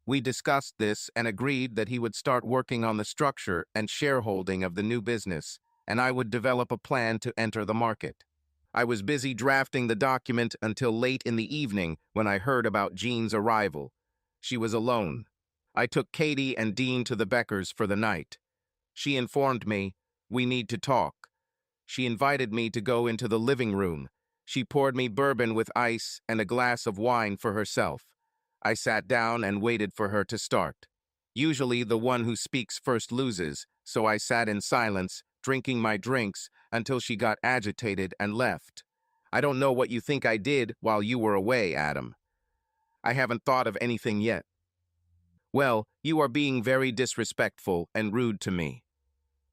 We discussed this and agreed that he would start working on the structure and shareholding of the new business, and I would develop a plan to enter the market. I was busy drafting the document until late in the evening when I heard about Jean's arrival. She was alone. I took Katie and Dean to the Beckers for the night. She informed me, "We need to talk." She invited me to go into the living room. She poured me bourbon with ice and a glass of wine for herself. I sat down and waited for her to start. Usually the one who speaks first loses, so I sat in silence, drinking my drinks, until she got agitated and left. "I don't know what you think I did while you were away, Adam. I haven't thought of anything yet." "Well, you are being very disrespectful and rude to me."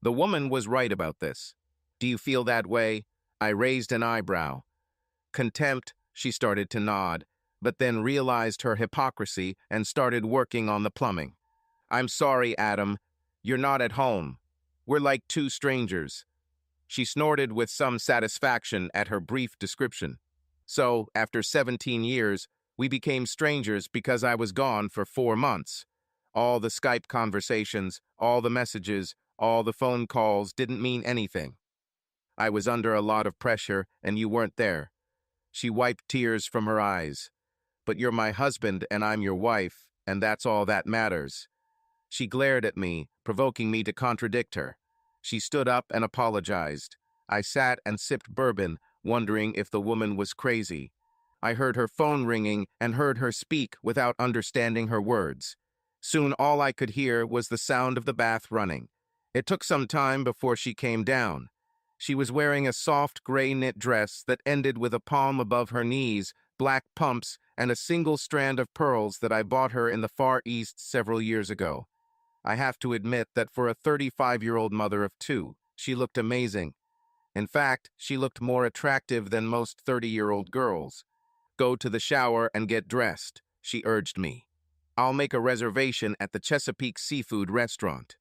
The woman was right about this. "Do you feel that way?" I raised an eyebrow. "Contempt," she started to nod, but then realized her hypocrisy and started working on the plumbing. "I'm sorry, Adam. You're not at home. We're like two strangers." She snorted with some satisfaction at her brief description. "So, after 17 years, we became strangers because I was gone for 4 months. All the Skype conversations, all the messages, all the phone calls didn't mean anything. I was under a lot of pressure, and you weren't there." She wiped tears from her eyes. "But you're my husband, and I'm your wife, and that's all that matters." She glared at me, provoking me to contradict her. She stood up and apologized. I sat and sipped bourbon, wondering if the woman was crazy. I heard her phone ringing and heard her speak without understanding her words. Soon all I could hear was the sound of the bath running. It took some time before she came down. She was wearing a soft gray knit dress that ended with a palm above her knees, black pumps, and a single strand of pearls that I bought her in the Far East several years ago. I have to admit that for a 35-year-old mother of 2, she looked amazing. In fact, she looked more attractive than most 30-year-old girls. "Go to the shower and get dressed," she urged me. "I'll make a reservation at the Chesapeake Seafood Restaurant."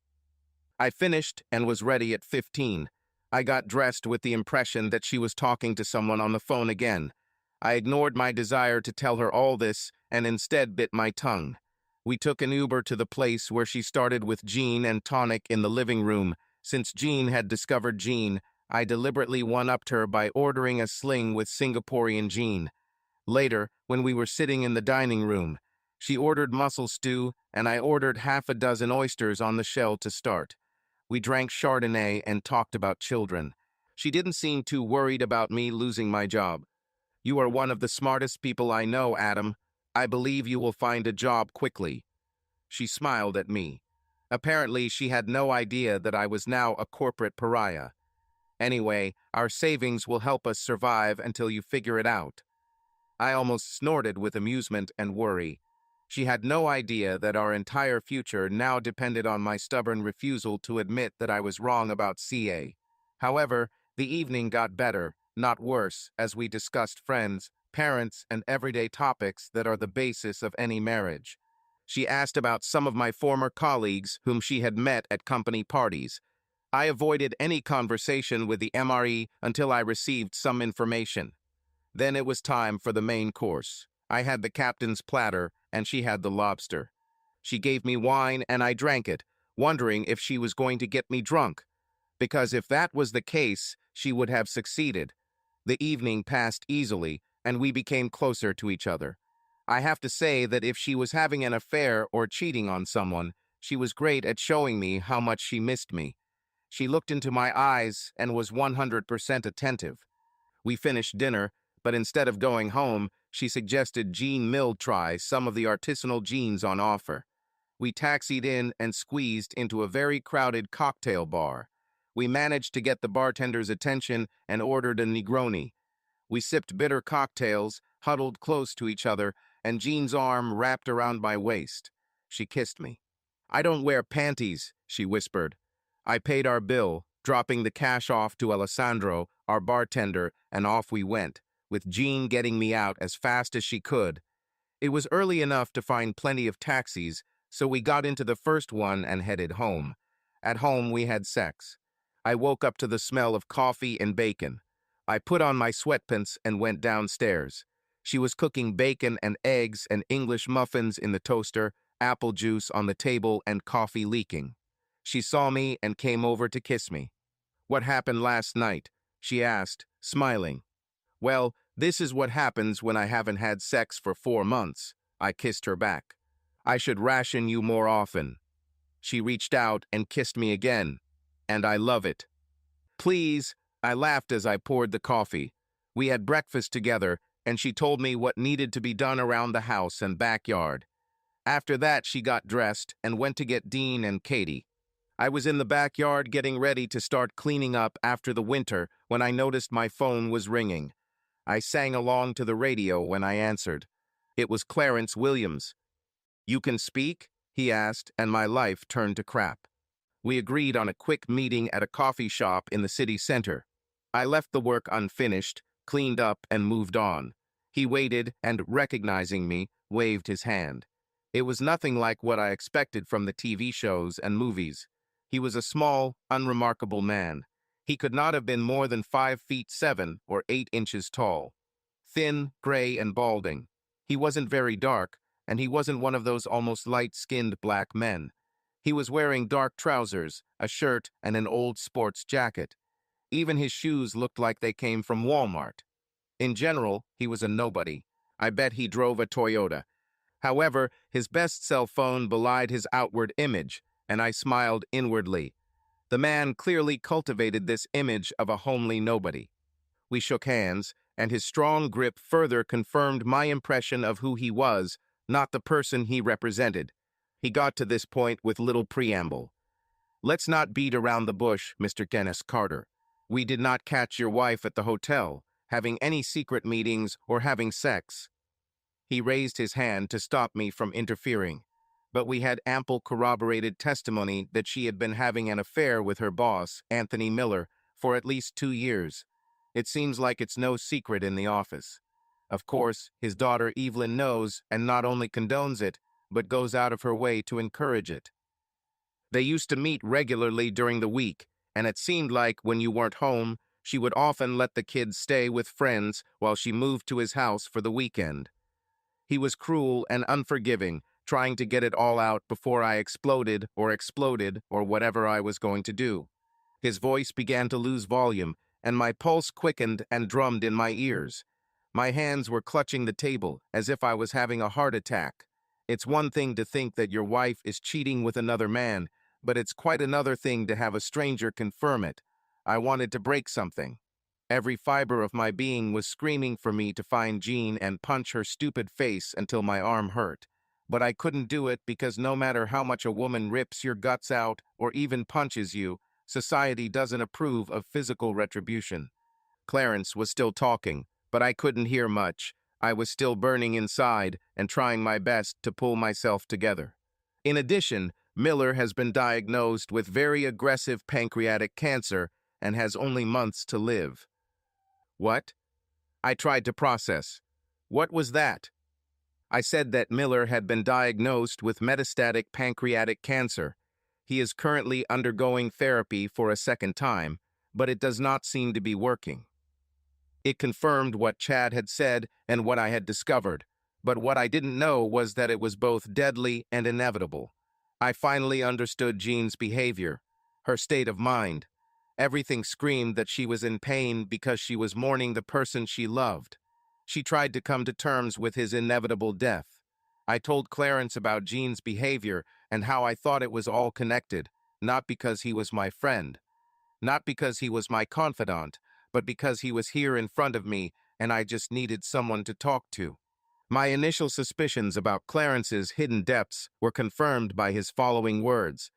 I finished and was ready at 15. I got dressed with the impression that she was talking to someone on the phone again. I ignored my desire to tell her all this and instead bit my tongue. We took an Uber to the place where she started with Jean and tonic in the living room. Since Jean had discovered Jean, I deliberately one-upped her by ordering a sling with Singaporean Jean. Later, when we were sitting in the dining room, she ordered mussel stew, and I ordered half a dozen oysters on the shell to start. We drank Chardonnay and talked about children. She didn't seem too worried about me losing my job. "You are one of the smartest people I know, Adam. I believe you will find a job quickly." She smiled at me. Apparently, she had no idea that I was now a corporate pariah. Anyway, our savings will help us survive until you figure it out." I almost snorted with amusement and worry. She had no idea that our entire future now depended on my stubborn refusal to admit that I was wrong about CA. However, the evening got better, not worse, as we discussed friends, parents, and everyday topics that are the basis of any marriage. She asked about some of my former colleagues whom she had met at company parties. I avoided any conversation with the MRE until I received some information. Then it was time for the main course. I had the captain's platter, and she had the lobster. She gave me wine, and I drank it, wondering if she was going to get me drunk, because if that was the case, she would have succeeded. The evening passed easily, and we became closer to each other. I have to say that if she was having an affair or cheating on someone, she was great at showing me how much she missed me. She looked into my eyes and was 100% attentive. We finished dinner, but instead of going home, she suggested Jean Mill try some of the artisanal jeans on offer. We taxied in and squeezed into a very crowded cocktail bar. We managed to get the bartender's attention and ordered a Negroni. We sipped bitter cocktails, huddled close to each other, and Jean's arm wrapped around my waist. She kissed me. "I don't wear panties," she whispered. I paid our bill, dropping the cash off to Alessandro, our bartender, and off we went, with Jean getting me out as fast as she could. It was early enough to find plenty of taxis, so we got into the first one and headed home. At home, we had sex. I woke up to the smell of coffee and bacon. I put on my sweatpants and went downstairs. She was cooking bacon and eggs and English muffins in the toaster, apple juice on the table, and coffee leaking. She saw me and came over to kiss me. "What happened last night?" she asked, smiling. "Well, this is what happens when I haven't had sex for 4 months. I kissed her back. "I should ration you more often." She reached out and kissed me again, and I love it. "Please," I laughed as I poured the coffee. We had breakfast together, and she told me what needed to be done around the house and backyard. After that, she got dressed and went to get Dean and Katie. I was in the backyard getting ready to start cleaning up after the winter when I noticed my phone was ringing. I sang along to the radio when I answered. It was Clarence Williams. "You can speak?" he asked, and my life turned to crap. We agreed on a quick meeting at a coffee shop in the city center. I left the work unfinished, cleaned up, and moved on. He waited and, recognizing me, waved his hand. It was nothing like what I expected from the TV shows and movies. He was a small, unremarkable man. He could not have been more than 5'7" or 8 inches tall. Thin, gray, and balding. He wasn't very dark, and he wasn't one of those almost light-skinned black men. He was wearing dark trousers, a shirt, and an old sports jacket. Even his shoes looked like they came from Walmart. In general, he was a nobody. I bet he drove a Toyota. However, his best cell phone belied his outward image, and I smiled inwardly. The man clearly cultivated this image of a homely nobody. We shook hands, and his strong grip further confirmed my impression of who he was, not the person he represented. He got to this point with little preamble. "Let's not beat around the bush, Mr. Dennis Carter. We did not catch your wife at the hotel, having any secret meetings or having sex." He raised his hand to stop me from interfering, but we had ample corroborated testimony that she had been having an affair with her boss, Anthony Miller, for at least 2 years. It seems like it's no secret in the office. Of course, his daughter Evelyn knows and not only condones it, but goes out of her way to encourage it. They used to meet regularly during the week, and it seemed like when you weren't home, she would often let the kids stay with friends while she moved to his house for the weekend. He was cruel and unforgiving, trying to get it all out before I exploded or whatever I was going to do. His voice began to lose volume, and my pulse quickened and drummed in my ears. My hands were clutching the table as if I was having a heart attack. It's one thing to think that your wife is cheating with another man, but it's quite another thing to have a stranger confirm it. I wanted to break something. Every fiber of my being was screaming for me to find Jean and punch her stupid face until my arm hurt. But I couldn't do it because no matter how much a woman rips your guts out or even punches you, Society doesn't approve of physical retribution. Clarence was still talking, but I couldn't hear much. I was still burning inside and trying my best to pull myself together. In addition, Miller has been diagnosed with very aggressive pancreatic cancer and has only months to live. What? I tried to process. What was that? I said that Miller had been diagnosed with metastatic pancreatic cancer. He is currently undergoing therapy for a second time, but it does not seem to be working. It confirmed what Chad had said and what I had discovered, but what I didn't know was that it was both deadly and inevitable. I finally understood Jean's behavior, her state of mind. Everything screamed that she was in pain because she was mourning the person she loved. She tried to come to terms with his inevitable death. I told Clarence about Jean's behavior and how I thought it was all connected, not because he was my friend, not because he was my confidant, but because he was here in front of me and I just needed someone to talk to. My initial suspicions about Clarence's hidden depths were confirmed by his following words.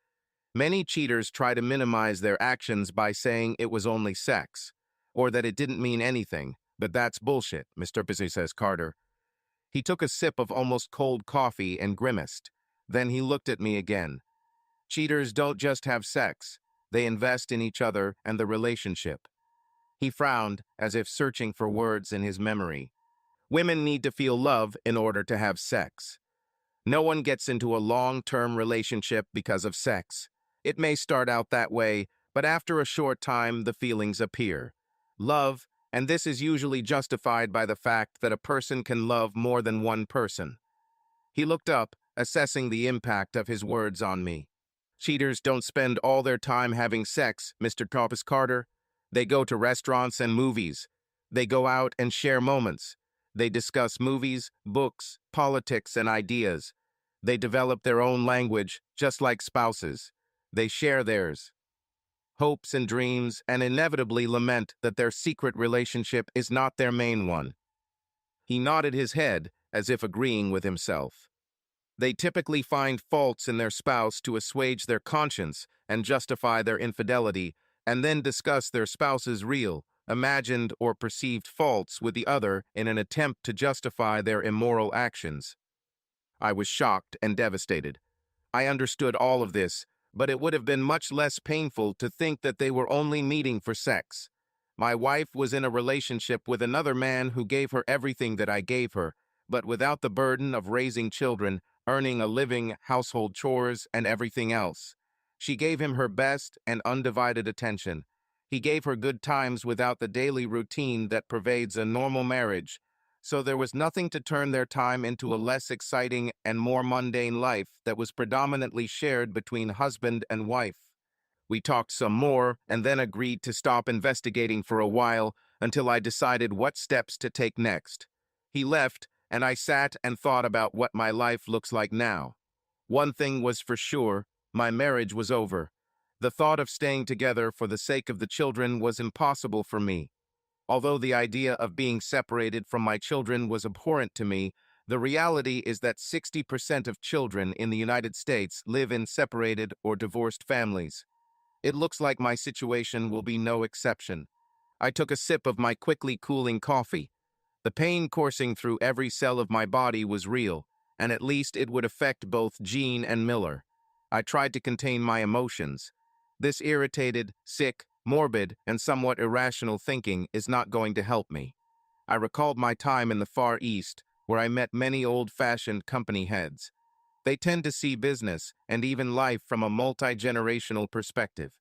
Many cheaters try to minimize their actions by saying it was only sex, or that it didn't mean anything, but that's bullshit, Mr. Busy says Carter. He took a sip of almost cold coffee and grimaced. Then he looked at me again. Cheaters don't just have sex. They invest in each other and the relationship. He frowned, as if searching for words in his memory. Women need to feel love in order to have sex. No one gets into a long-term relationship because of sex. It may start out that way, but after a short time, the feelings appear. Love, and this is usually justified by the fact that a person can love more than one person. He looked up, assessing the impact of his words on me. Cheaters don't spend all their time having sex, Mr. Thomas Carter. They go to restaurants and movies. They go out and share moments. They discuss movies, books, politics, and ideas. They develop their own language, just like spouses. They share theirs, hopes and dreams, and inevitably lament that their secret relationship is not their main one. He nodded his head, as if agreeing with himself. They typically find faults in their spouse to assuage their conscience and justify their infidelity, and then discuss their spouse's real, imagined, or perceived faults with the other in an attempt to justify their immoral actions. I was shocked and devastated. I understood all of this, but it would have been much less painful to think that they were only meeting for sex. My wife was in a relationship with another man who gave her everything that I gave her, but without the burden of raising children, earning a living, household chores, and everything else. She gave him her best and undivided attention. He gave her good times without the daily routine that pervades a normal marriage, so there was nothing to turn their time into a less exciting and more mundane life that was predominantly shared between husband and wife. We talked some more and then agreed to stop investigating for a while until I decided what steps to take next. He left, and I sat and thought about what my life looks like now. One thing was for sure, my marriage was over. The thought of staying together for the sake of the children was impossible for me. Although the idea of being separated from my children was abhorrent to me, the reality is that 60% of children in the United States live in separated or divorced families. It looks like my situation will be no exception. I took a sip of my quickly cooling coffee. The pain coursing through every cell of my body was real, and at least it would affect both Jean and Miller. I tried to contain my emotions. This irritated, sick, morbid, and somewhat irrational thinking is not going to help me. I recalled my time in the Far East, where I met many old-fashioned company heads. They tend to see business and even life from a multi-generational perspective.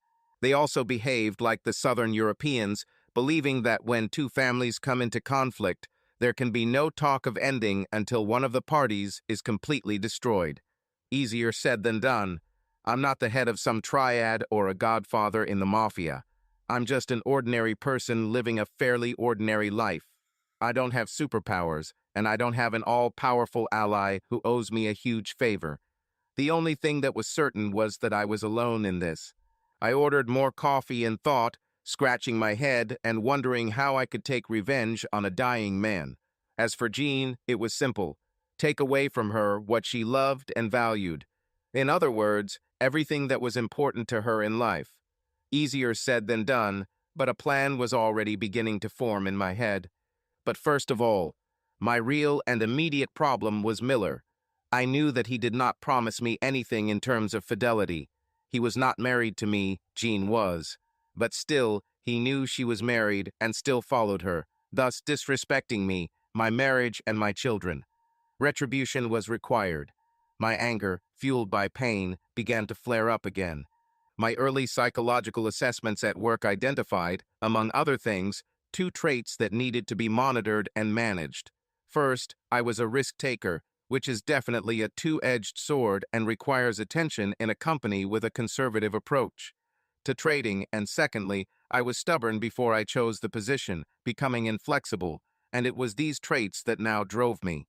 They also behaved like the Southern Europeans, believing that when two families come into conflict, there can be no talk of ending until one of the parties is completely destroyed. Easier said than done. I'm not the head of some triad or a godfather in the mafia. I'm just an ordinary person living a fairly ordinary life. I don't have superpowers, and I don't have an all-powerful ally who owes me a huge favor. The only thing that was certain was that I was alone in this. I ordered more coffee and thought, scratching my head and wondering how I could take revenge on a dying man. As for Jean, it was simple. Take away from her what she loved and valued. In other words, everything that was important to her in life. Easier said than done, but a plan was already beginning to form in my head. But first of all, my real and immediate problem was Miller. I knew that he did not promise me anything in terms of fidelity. He was not married to me, Jean was. But still, he knew she was married and still followed her, thus disrespecting me, my marriage, and my children. Retribution was required. My anger, fueled by pain, began to flare up again. My early psychological assessments at work identified, among other things, two traits that needed to be monitored and managed. First, I was a risk taker, which is definitely a two-edged sword and requires attention in a company with a conservative approach to trading, and secondly, I was stubborn before I chose the position, becoming inflexible, and it was these traits that now drove me.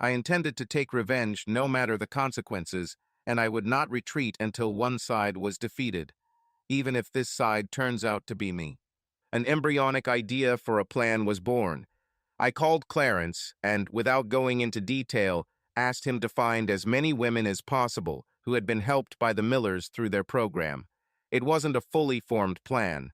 I intended to take revenge no matter the consequences, and I would not retreat until one side was defeated, even if this side turns out to be me. An embryonic idea for a plan was born. I called Clarence and, without going into detail, asked him to find as many women as possible who had been helped by the Millers through their program. It wasn't a fully formed plan.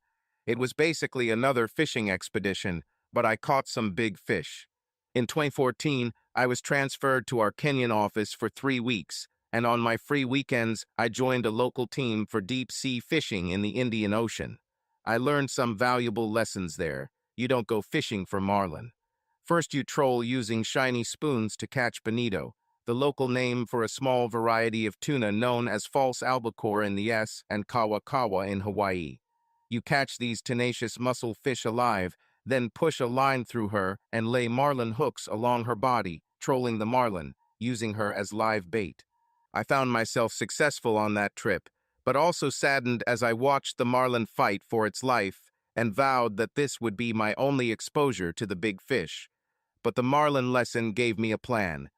It was basically another fishing expedition, but I caught some big fish. In 2014, I was transferred to our Kenyan office for 3 weeks, and on my free weekends, I joined a local team for deep-sea fishing in the Indian Ocean. I learned some valuable lessons there. You don't go fishing for marlin. First, you troll using shiny spoons to catch bonito, the local name for a small variety of tuna known as false albacore in the S and kawa in Hawaii. You catch these tenacious mussel fish alive, then push a line through her and lay marlin hooks along her body, trolling the marlin, using her as live bait. I found myself successful on that trip, but also saddened as I watched the marlin fight for its life and vowed that this would be my only exposure to the big fish. But the marlin lesson gave me a plan.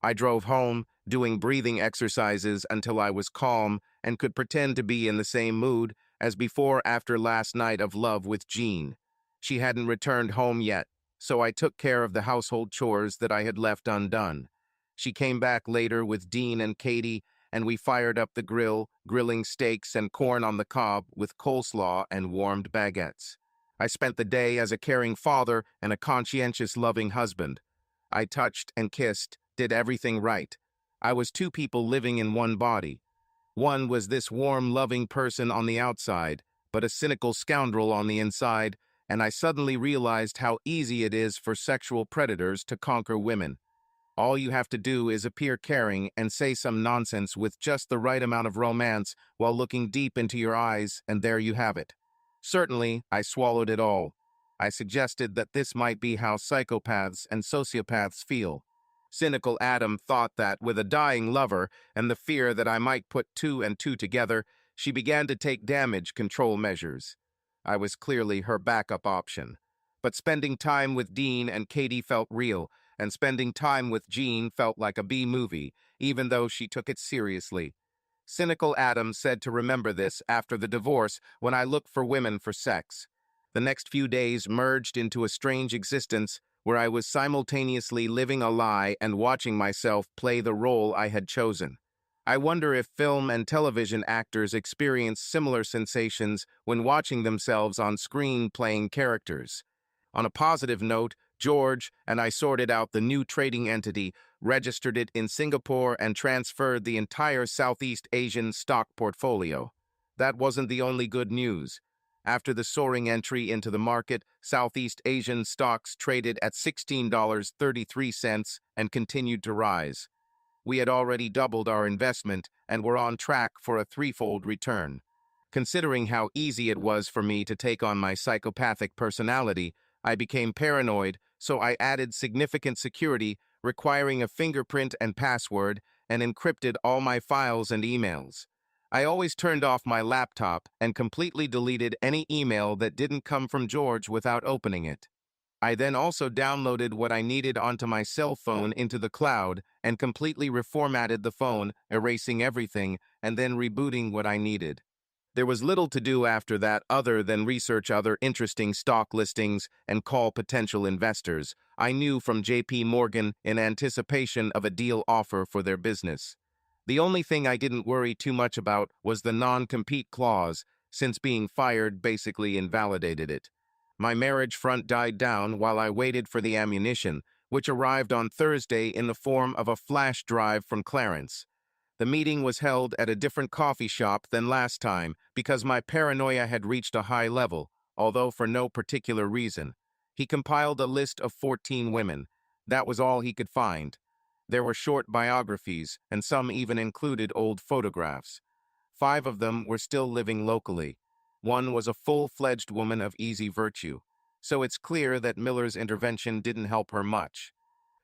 I drove home, doing breathing exercises until I was calm and could pretend to be in the same mood as before after last night of love with Jean. She hadn't returned home yet, so I took care of the household chores that I had left undone. She came back later with Dean and Katie, and we fired up the grill, grilling steaks and corn on the cob with coleslaw and warmed baguettes. I spent the day as a caring father and a conscientious, loving husband. I touched and kissed, did everything right. I was two people living in one body. One was this warm, loving person on the outside, but a cynical scoundrel on the inside, and I suddenly realized how easy it is for sexual predators to conquer women. All you have to do is appear caring and say some nonsense with just the right amount of romance while looking deep into your eyes, and there you have it. Certainly, I swallowed it all. I suggested that this might be how psychopaths and sociopaths feel. Cynical Adam thought that, with a dying lover and the fear that I might put two and two together, she began to take damage control measures. I was clearly her backup option. But spending time with Dean and Katie felt real, and spending time with Jean felt like a B-movie, even though she took it seriously. Cynical Adam said to remember this after the divorce when I looked for women for sex. The next few days merged into a strange existence where I was simultaneously living a lie and watching myself play the role I had chosen. I wonder if film and television actors experience similar sensations when watching themselves on screen playing characters. On a positive note, George and I sorted out the new trading entity, registered it in Singapore, and transferred the entire Southeast Asian stock portfolio. That wasn't the only good news. After the soaring entry into the market, Southeast Asian stocks traded at $16.33 and continued to rise. We had already doubled our investment and were on track for a threefold return. Considering how easy it was for me to take on my psychopathic personality, I became paranoid, so I added significant security, requiring a fingerprint and password, and encrypted all my files and emails. I always turned off my laptop and completely deleted any email that didn't come from George without opening it. I then also downloaded what I needed onto my cell phone into the cloud and completely reformatted the phone, erasing everything and then rebooting what I needed. There was little to do after that other than research other interesting stock listings and call potential investors I knew from J.P. Morgan in anticipation of a deal offer for their business. The only thing I didn't worry too much about was the non-compete clause, since being fired basically invalidated it. My marriage front died down while I waited for the ammunition, which arrived on Thursday in the form of a flash drive from Clarence. The meeting was held at a different coffee shop than last time because my paranoia had reached a high level, although for no particular reason. He compiled a list of 14 women. That was all he could find. There were short biographies, and some even included old photographs. 5 of them were still living locally. One was a full-fledged woman of easy virtue, so it's clear that Miller's intervention didn't help her much.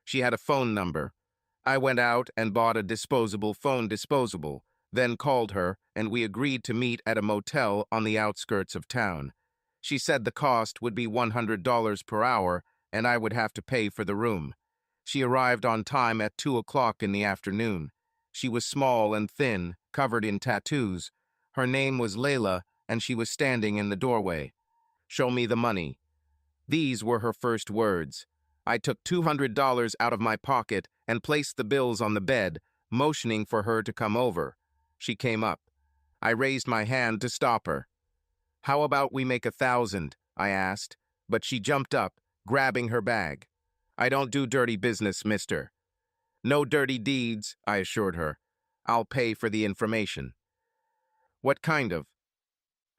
She had a phone number. I went out and bought a disposable phone, then called her, and we agreed to meet at a motel on the outskirts of town. She said the cost would be $100 per hour, and I would have to pay for the room. She arrived on time at 2 o'clock in the afternoon. She was small and thin, covered in tattoos. Her name was Layla, and she was standing in the doorway. "Show me the money." These were her first words. I took $200 out of my pocket and placed the bills on the bed, motioning for her to come over. She came up. I raised my hand to stop her. "How about we make 1,000?" I asked, but she jumped up, grabbing her bag. "I don't do dirty business, mister." "No dirty deeds," I assured her. "I'll pay for the information." "What kind of?"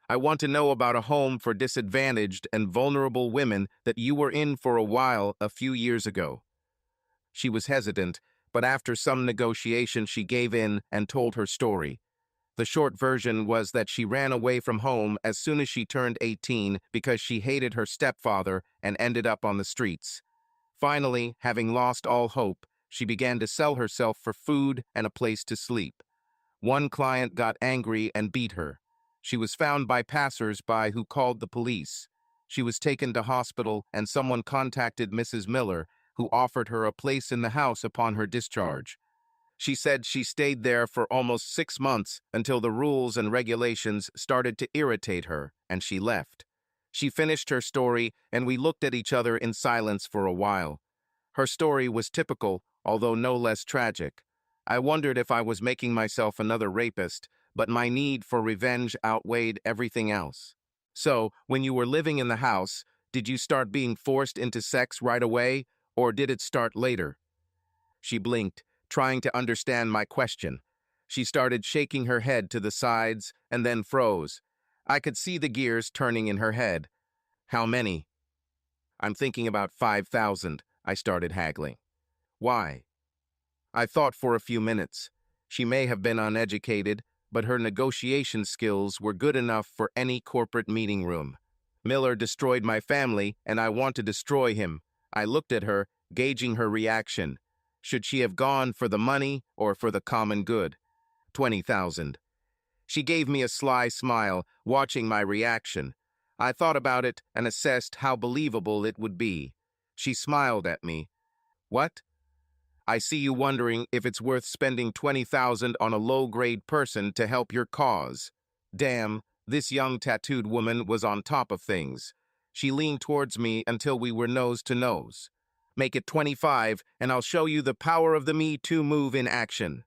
"I want to know about a home for disadvantaged and vulnerable women that you were in for a while a few years ago." She was hesitant, but after some negotiation she gave in and told her story. The short version was that she ran away from home as soon as she turned 18 because she hated her stepfather and ended up on the streets. Finally, having lost all hope, she began to sell herself for food and a place to sleep. One client got angry and beat her. She was found by passers-by who called the police. She was taken to hospital and someone contacted Mrs. Miller, who offered her a place in the house upon her discharge. She said she stayed there for almost 6 months until the rules and regulations started to irritate her, and she left. She finished her story, and we looked at each other in silence for a while. Her story was typical, although no less tragic. I wondered if I was making myself another rapist, but my need for revenge outweighed everything else. "So, when you were living in the house, did you start being forced into sex right away, or did it start later?" She blinked, trying to understand my question. She started shaking her head to the sides and then froze. I could see the gears turning in her head. "How many?" "I'm thinking about 5,000, I started haggling. "Why?" I thought for a few minutes. She may have been uneducated, but her negotiation skills were good enough for any corporate meeting room. "Miller destroyed my family, and I want to destroy him." I looked at her, gauging her reaction. Should she have gone for the money or for the common good? 20,000. She gave me a sly smile, watching my reaction. I thought about it and assessed how believable it would be. She smiled at me. "What?" "I see you wondering if it's worth spending 20,000 on a low-grade person to help your cause." Damn, this young tattooed woman was on top of things. She leaned towards me until we were nose to nose. "Make it 25, and I'll show you the power of the Me Too move in action."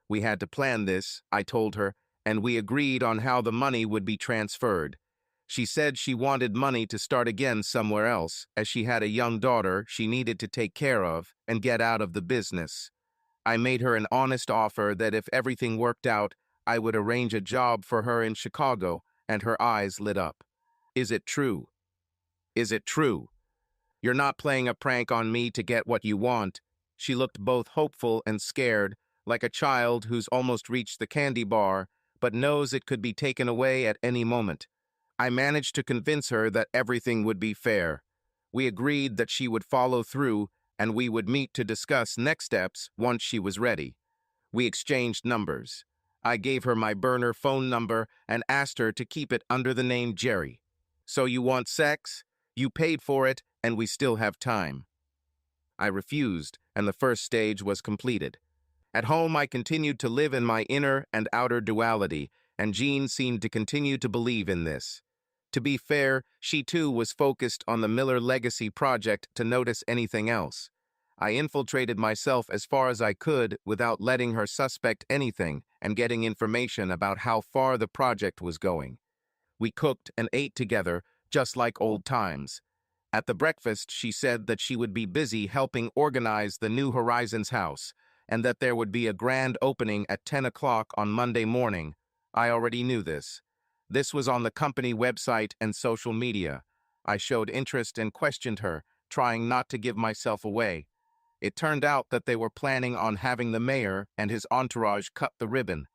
We had to plan this, I told her, and we agreed on how the money would be transferred. She said she wanted money to start again somewhere else, as she had a young daughter she needed to take care of and get out of the business. I made her an honest offer that if everything worked out, I would arrange a job for her in Chicago, and her eyes lit up. "Is it true? Is it true? You're not playing a prank on me to get what you want." She looked both hopeful and scared, like a child who's almost reached the candy bar, but knows it could be taken away at any moment. I managed to convince her that everything would be fair. We agreed that she would follow through, and we would meet to discuss next steps once she was ready. We exchanged numbers. I gave her my burner phone number and asked her to keep it under the name Jerry. "So you want sex? You paid for it, and we still have time." I refused, and the first stage was completed. At home, I continued to live in my inner and outer duality, and Jean seemed to continue to believe in this. To be fair, she too was focused on the Miller Legacy project to notice anything else. I infiltrated myself as far as I could without letting her suspect anything and getting information about how far the project was going. We cooked and ate together, just like old times. At the breakfast, she said that she would be busy helping organize the New Horizons house, and that there would be a grand opening at 10 o'clock on Monday morning. I already knew this. This was on the company website and social media. I showed interest and questioned her, trying not to give myself away. It turned out that they were planning on having the mayor and his entourage cut the ribbon.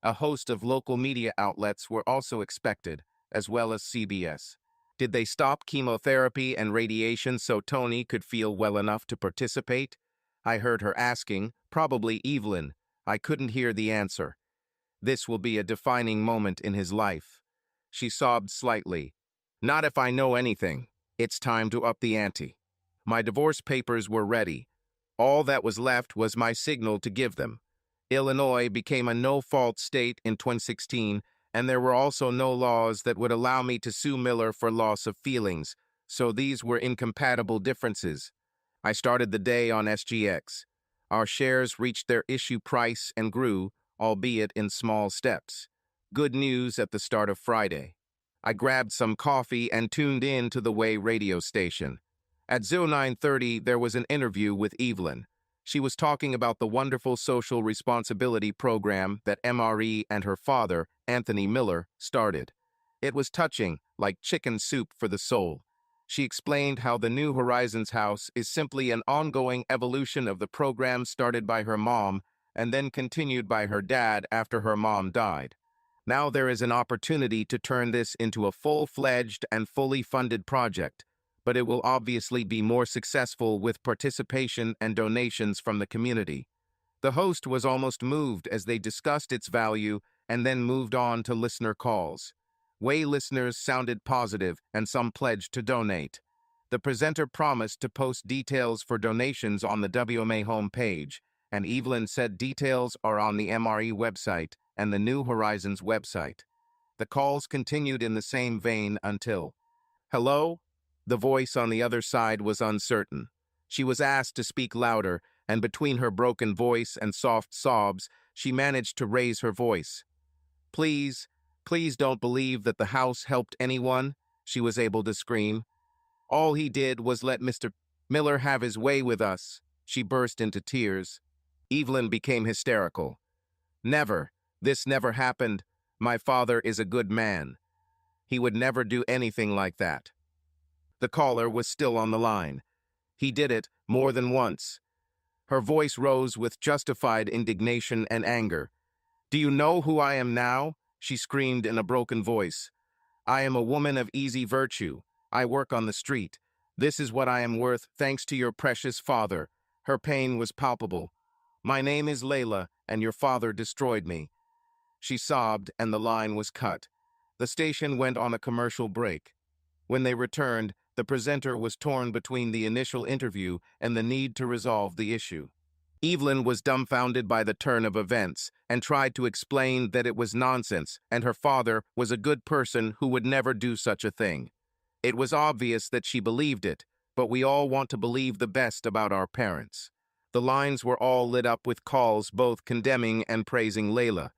A host of local media outlets were also expected, as well as CBS. Did they stop chemotherapy and radiation so Tony could feel well enough to participate? I heard her asking, probably Evelyn. I couldn't hear the answer. This will be a defining moment in his life. She sobbed slightly. Not if I know anything. It's time to up the ante. My divorce papers were ready. All that was left was my signal to give them. Illinois became a no-fault state in 2016, and there were also no laws that would allow me to sue Miller for loss of feelings, so these were incompatible differences. I started the day on SGX. Our shares reached their issue price and grew, albeit in small steps. Good news at the start of Friday. I grabbed some coffee and tuned in to the Way radio station. At 0930, there was an interview with Evelyn. She was talking about the wonderful social responsibility program that MRE and her father, Anthony Miller, started. It was touching, like chicken soup for the soul. She explained how the New Horizons house is simply an ongoing evolution of the program started by her mom and then continued by her dad after her mom died. Now there is an opportunity to turn this into a full-fledged and fully funded project, but it will obviously be more successful with participation and donations from the community. The host was almost moved as they discussed its value and then moved on to listener calls. Way listeners sounded positive and some pledged to donate. The presenter promised to post details for donations on the WMA homepage, and Evelyn said details are on the MRE website and the New Horizons website. The calls continued in the same vein until, "Hello?" The voice on the other side was uncertain. She was asked to speak louder, and between her broken voice and soft sobs, she managed to raise her voice. "Please, please don't believe that the house helped anyone," she was able to scream. "All he did was let Mr. Miller have his way with us." She burst into tears. Evelyn became hysterical. "Never. This never happened. My father is a good man. He would never do anything like that." The caller was still on the line. "He did it more than once." Her voice rose with justified indignation and anger. "Do you know who I am now?" she screamed in a broken voice. "I am a woman of easy virtue. I work on the street. This is what I am worth thanks to your precious father." Her pain was palpable. "My name is Layla, and your father destroyed me." She sobbed, and the line was cut. The station went on a commercial break. When they returned, the presenter was torn between the initial interview and the need to resolve the issue. Evelyn was dumbfounded by the turn of events and tried to explain that it was nonsense and her father was a good person who would never do such a thing. It was obvious that she believed it, but we all want to believe the best about our parents. The lines were all lit up with calls both condemning and praising Layla.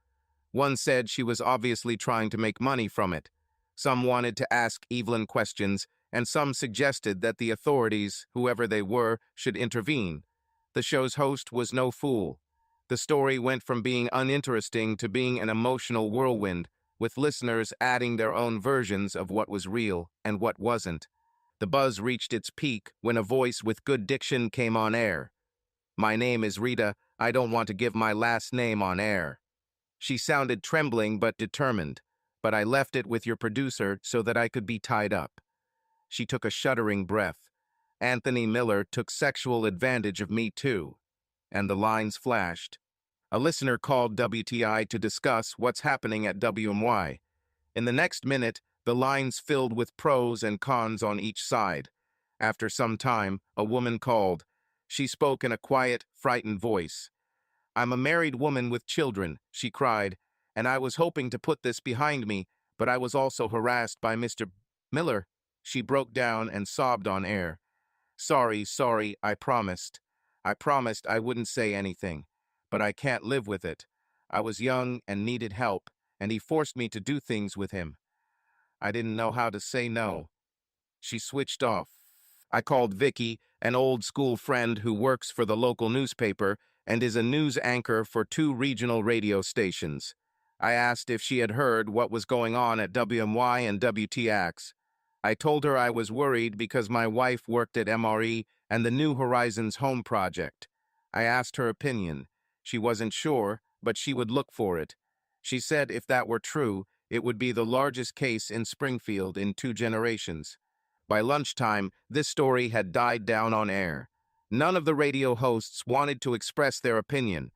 One said she was obviously trying to make money from it. Some wanted to ask Evelyn questions, and some suggested that the authorities, whoever they were, should intervene. The show's host was no fool. The story went from being uninteresting to being an emotional whirlwind, with listeners adding their own versions of what was real and what wasn't. The buzz reached its peak when a voice with good diction came on air. "My name is Rita. I don't want to give my last name on air." She sounded trembling but determined, "but I left it with your producer so that I could be tied up." She took a shuddering breath. "Anthony Miller took sexual advantage of me too." And the lines flashed. A listener called WTI to discuss what's happening at WMY. In the next minute, the lines filled with pros and cons on each side. After some time, a woman called. She spoke in a quiet, frightened voice. "I'm a married woman with children," she cried, "and I was hoping to put this behind me, but I was also harassed by Mr. Miller." She broke down and sobbed on air. Sorry, I promised. I promised I wouldn't say anything, but I can't live with it. I was young and needed help, and he forced me to do things with him. I didn't know how to say no. She switched off. I called Vicky, an old school friend who works for the local newspaper and is a news anchor for 2 regional radio stations. I asked if she had heard what was going on at WMY and WTX. I told her I was worried because my wife worked at MRE and the New Horizons Home Project. I asked her opinion. She wasn't sure, but she would look for it. She said if that were true, it would be the largest case in Springfield in 2 generations. By lunchtime, this story had died down on air. None of the radio hosts wanted to express their opinion.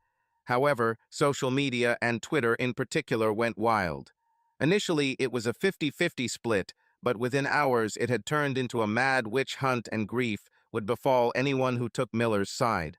However, social media and Twitter in particular went wild. Initially, it was a 50-50 split, but within hours it had turned into a mad witch hunt, and grief would befall anyone who took Miller's side.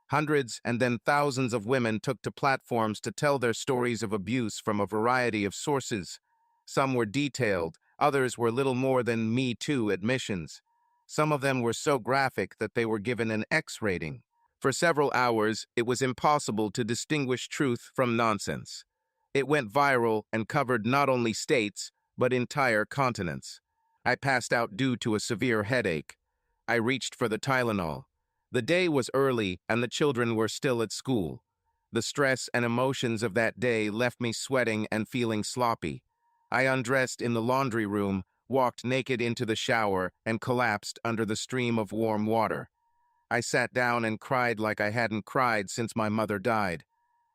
Hundreds and then thousands of women took to platforms to tell their stories of abuse from a variety of sources. Some were detailed, others were little more than Me Too admissions. Some of them were so graphic that they were given an X rating. For several hours, it was impossible to distinguish truth from nonsense. It went viral and covered not only states, but entire continents. I passed out due to a severe headache. I reached for the Tylenol. The day was early and the children were still at school. The stress and emotions of that day left me sweating and feeling sloppy. I undressed in the laundry room, walked naked into the shower, and collapsed under the stream of warm water. I sat down and cried like I hadn't cried since my mother died.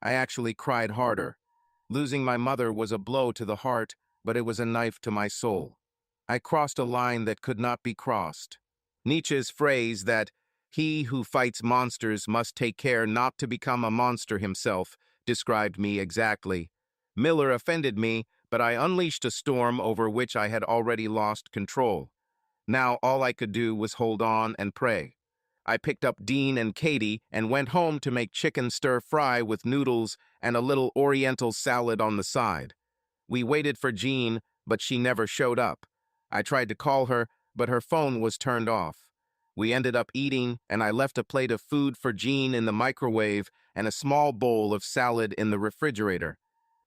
I actually cried harder. Losing my mother was a blow to the heart, but it was a knife to my soul. I crossed a line that could not be crossed. Nietzsche's phrase that he who fights monsters must take care not to become a monster himself described me exactly. Miller offended me, but I unleashed a storm over which I had already lost control. Now all I could do was hold on and pray. I picked up Dean and Katie and went home to make chicken stir-fry with noodles and a little oriental salad on the side. We waited for Jean, but she never showed up. I tried to call her, but her phone was turned off. We ended up eating, and I left a plate of food for Jean in the microwave and a small bowl of salad in the refrigerator.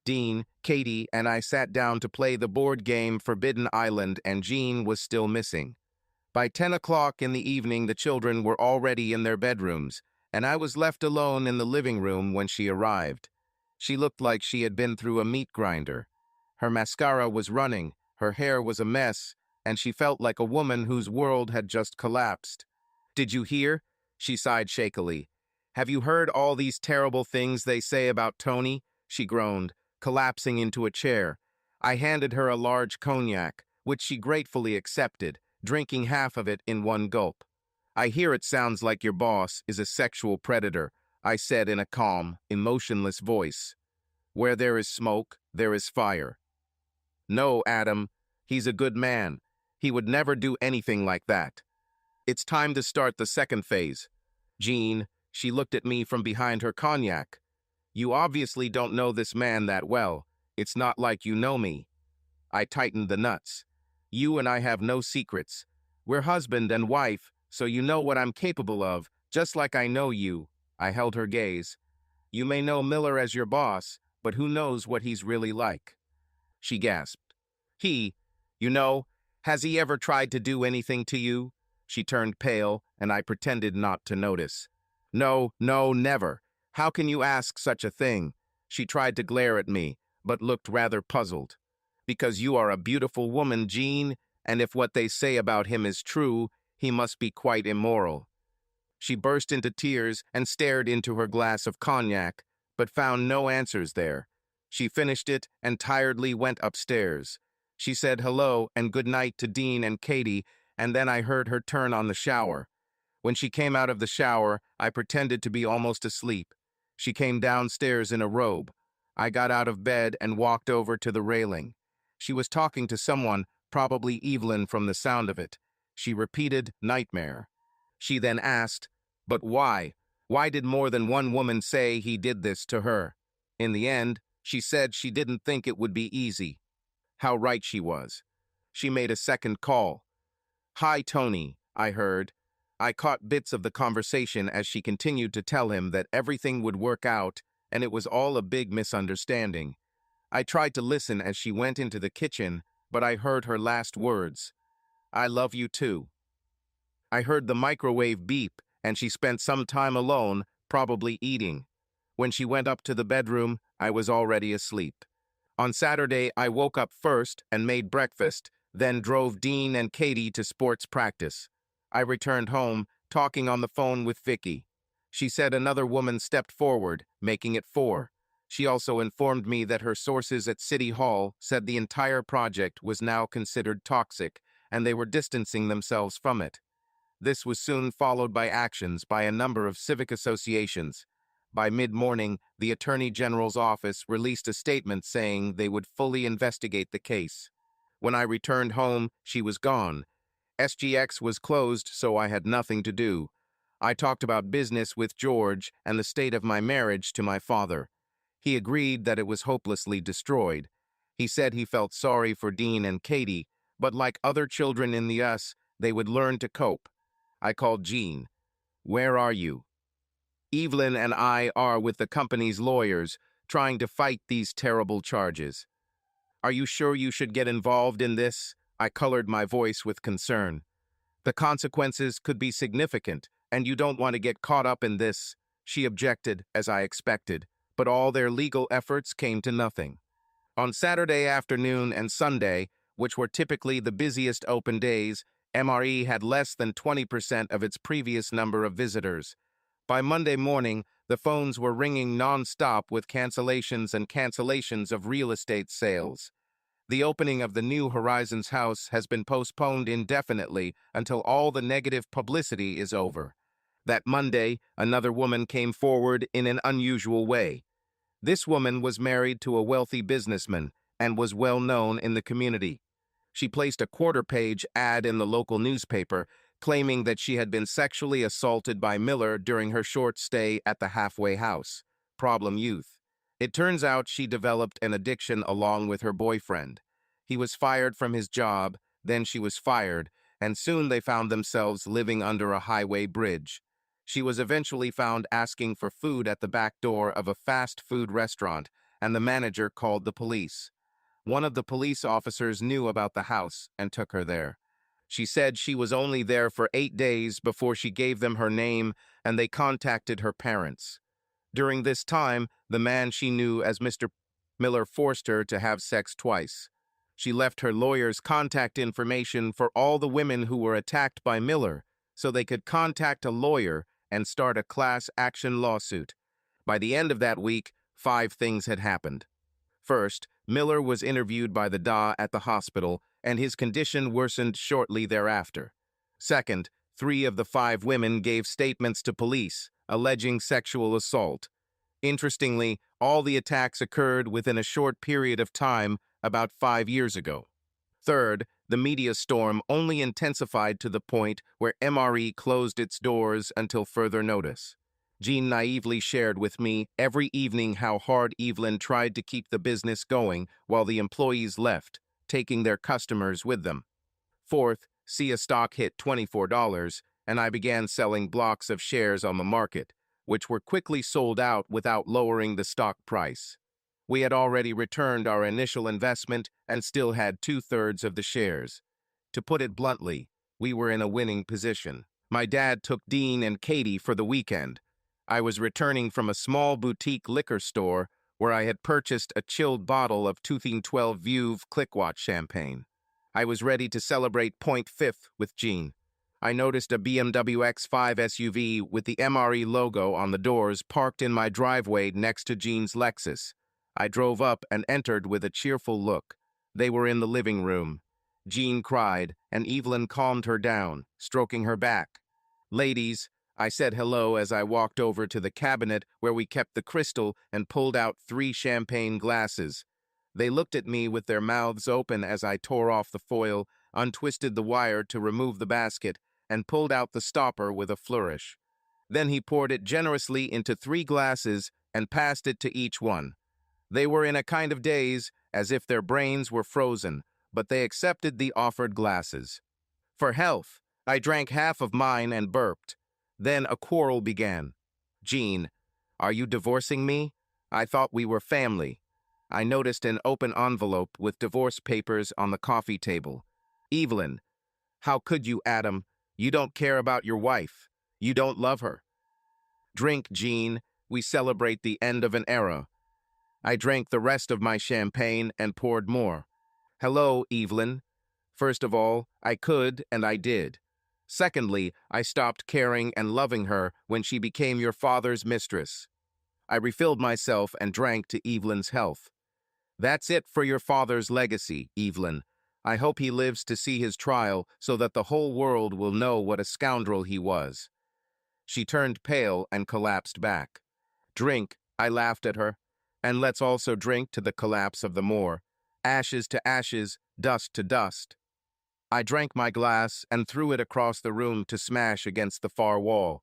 Dean, Katie, and I sat down to play the board game Forbidden Island, and Jean was still missing. By 10 o'clock in the evening, the children were already in their bedrooms, and I was left alone in the living room when she arrived. She looked like she had been through a meat grinder. Her mascara was running, her hair was a mess, and she felt like a woman whose world had just collapsed. "Did you hear?" She sighed shakily. "Have you heard all these terrible things they say about Tony?" She groaned, collapsing into a chair. I handed her a large cognac, which she gratefully accepted, drinking half of it in one gulp. "I hear it sounds like your boss is a sexual predator," I said in a calm, emotionless voice. "Where there is smoke, there is fire." "No, Adam, he's a good man. He would never do anything like that. It's time to start the second phase." "Jean," she looked at me from behind her cognac. "You obviously don't know this man that well. It's not like you know me." I tightened the nuts. "You and I have no secrets. We're husband and wife, so you know what I'm capable of, just like I know you." I held her gaze. "You may know Miller as your boss, but who knows what he's really like?" She gasped. You know, has he ever tried to do anything to you?" She turned pale, and I pretended not to notice. No, never. How can you ask such a thing?" She tried to glare at me, but looked rather puzzled. "Because you are a beautiful woman, Jean, and if what they say about him is true, he must be quite immoral." She burst into tears and stared into her glass of cognac, but found no answers there. She finished it and tiredly went upstairs. She said hello and good night to Dean and Katie, and then I heard her turn on the shower. When she came out of the shower, I pretended to be almost asleep. She came downstairs in a robe. I got out of bed and walked over to the railing. She was talking to someone, probably Evelyn from the sound of it. She repeated, "Nightmare." She then asked, "But why? Why did more than one woman say he did this to her?" In the end, she said she didn't think it would be easy. How right she was. She made a second call. "Hi, Tony," I heard. I caught bits of the conversation as she continued to tell him that everything would work out and it was all a big misunderstanding. I tried to listen as she went into the kitchen, but I heard her last words. I love you too. I heard the microwave beep, and she spent some time alone, probably eating. When she went up to the bedroom, I was already asleep. On Saturday, I woke up first and made breakfast, then drove Dean and Katie to sports practice. I returned home, talking on the phone with Vicky. She said another woman stepped forward, making it 4. She also informed me that her sources at City Hall said the entire project was now considered toxic, and they were distancing themselves from it. This was soon followed by actions by a number of civic associations. By mid-morning, the Attorney General's office released a statement saying they would fully investigate the case. When I returned home, she was gone. SGX was closed, so I had nothing to do. I talked about business with George and the state of my marriage to my father. He agreed that it was hopelessly destroyed. He said he felt sorry for Dean and Katie, but like other children in the US, they would learn to cope. I called Jean. Where are you? Evelyn and I are with the company's lawyers, trying to fight these terrible charges. Are you sure you should get involved in this? I colored my voice with concern. The consequences could be significant, and you don't want to get caught up in this. She objected, as I expected, but all their legal efforts came to nothing. On Saturday afternoon and Sunday, which were typically the busiest open days, MRE had less than 20% of its previous number of visitors. By Monday morning, the phones were ringing non-stop with cancellations and cancellations of real estate sales. The opening of the new Horizons house has been postponed indefinitely until all the negative publicity is over. That Monday, another woman came forward in an unusual way. This woman was married to a wealthy businessman and was well known in the community. She placed a quarter-page ad in the local newspaper claiming that she had been sexually assaulted by Miller during her short stay at the halfway house. Problem youth. It turns out she developed an addiction along with her boyfriend. He was fired from his job, then she was fired, and soon they found themselves living under a highway bridge. She was eventually found asking for food at the back door of a fast food restaurant, and the manager called the police. One of the police officers knew about the house and took her there. She said she was only there for 8 days before she gave them her name, and they contacted her parents. During this time, the man she knew as Mr. Miller forced her to have sex twice. She left her lawyer's contact information for all the women who were attacked by Miller, so they could contact a lawyer and start a class action lawsuit. By the end of that week, 5 things had happened. First, Miller was interviewed by the DA at the hospital, and his condition worsened shortly thereafter. Second, 3 of the 5 women gave statements to police, alleging sexual assault. Interestingly, all the attacks occurred within a short period of time, about 5 years ago. Third, the media storm only intensified to the point where MRE closed its doors until further notice. Jean naively shared with me every evening how hard Evelyn tried to keep the business going while the employees left, taking their customers with them. Fourth, SIA stock hit $24, and I began selling blocks of shares on the market, which were quickly sold out without lowering the stock price. We had already returned our initial investment and still had 2/3 of the shares. To put it bluntly, we were in a winning position. My dad took Dean and Katie for the weekend. I was returning from a small boutique liquor store where I had purchased a chilled bottle of 2012 Veuve Clicquot champagne. I was ready to celebrate Point Fifth with Jean. I noticed a BMW X5 SUV with the MRE logo on the doors parked in my driveway next to Jean's Lexus. I drove up and entered with a cheerful look. They were in the living room. Jean cried, and Evelyn calmed her down, stroking her back. Ladies, I said hello as I walked over to the cabinet where we kept the crystal and pulled out 3 champagne glasses. They looked at me with their mouths open as I tore off the foil, untwisted the wire to remove the basket, and pulled out the stopper with a flourish. Then he poured it generously into 3 glasses and passed it to each one. They were in a kind of daze, as if their brains were frozen, but they accepted the offered glasses. For health, I drank half of mine and burped. Then a quarrel began. Jean, are you divorcing me? I thought we were family. I noticed an open envelope with divorce papers on the coffee table. Evelyn, how could you, Adam? You don't care about your wife. You don't love her. Drink, Jean. We celebrate the end of an era. I drank the rest of my champagne and poured more. Hello, Evelyn. First of all, I could and I did. Secondly, I stopped caring and loving her when she became your father's mistress. I refilled myself and drank to Evelyn's health. That's it for your father's legacy, Evelyn. I hope he lives to see his trial so that the whole world will know what a scoundrel he was. She turned pale and collapsed back. Drink, I laughed at her. And let's also drink to the collapse of the Moor. Ashes to ashes, dust to dust. I drank my glass and threw it across the room to smash against the far wall.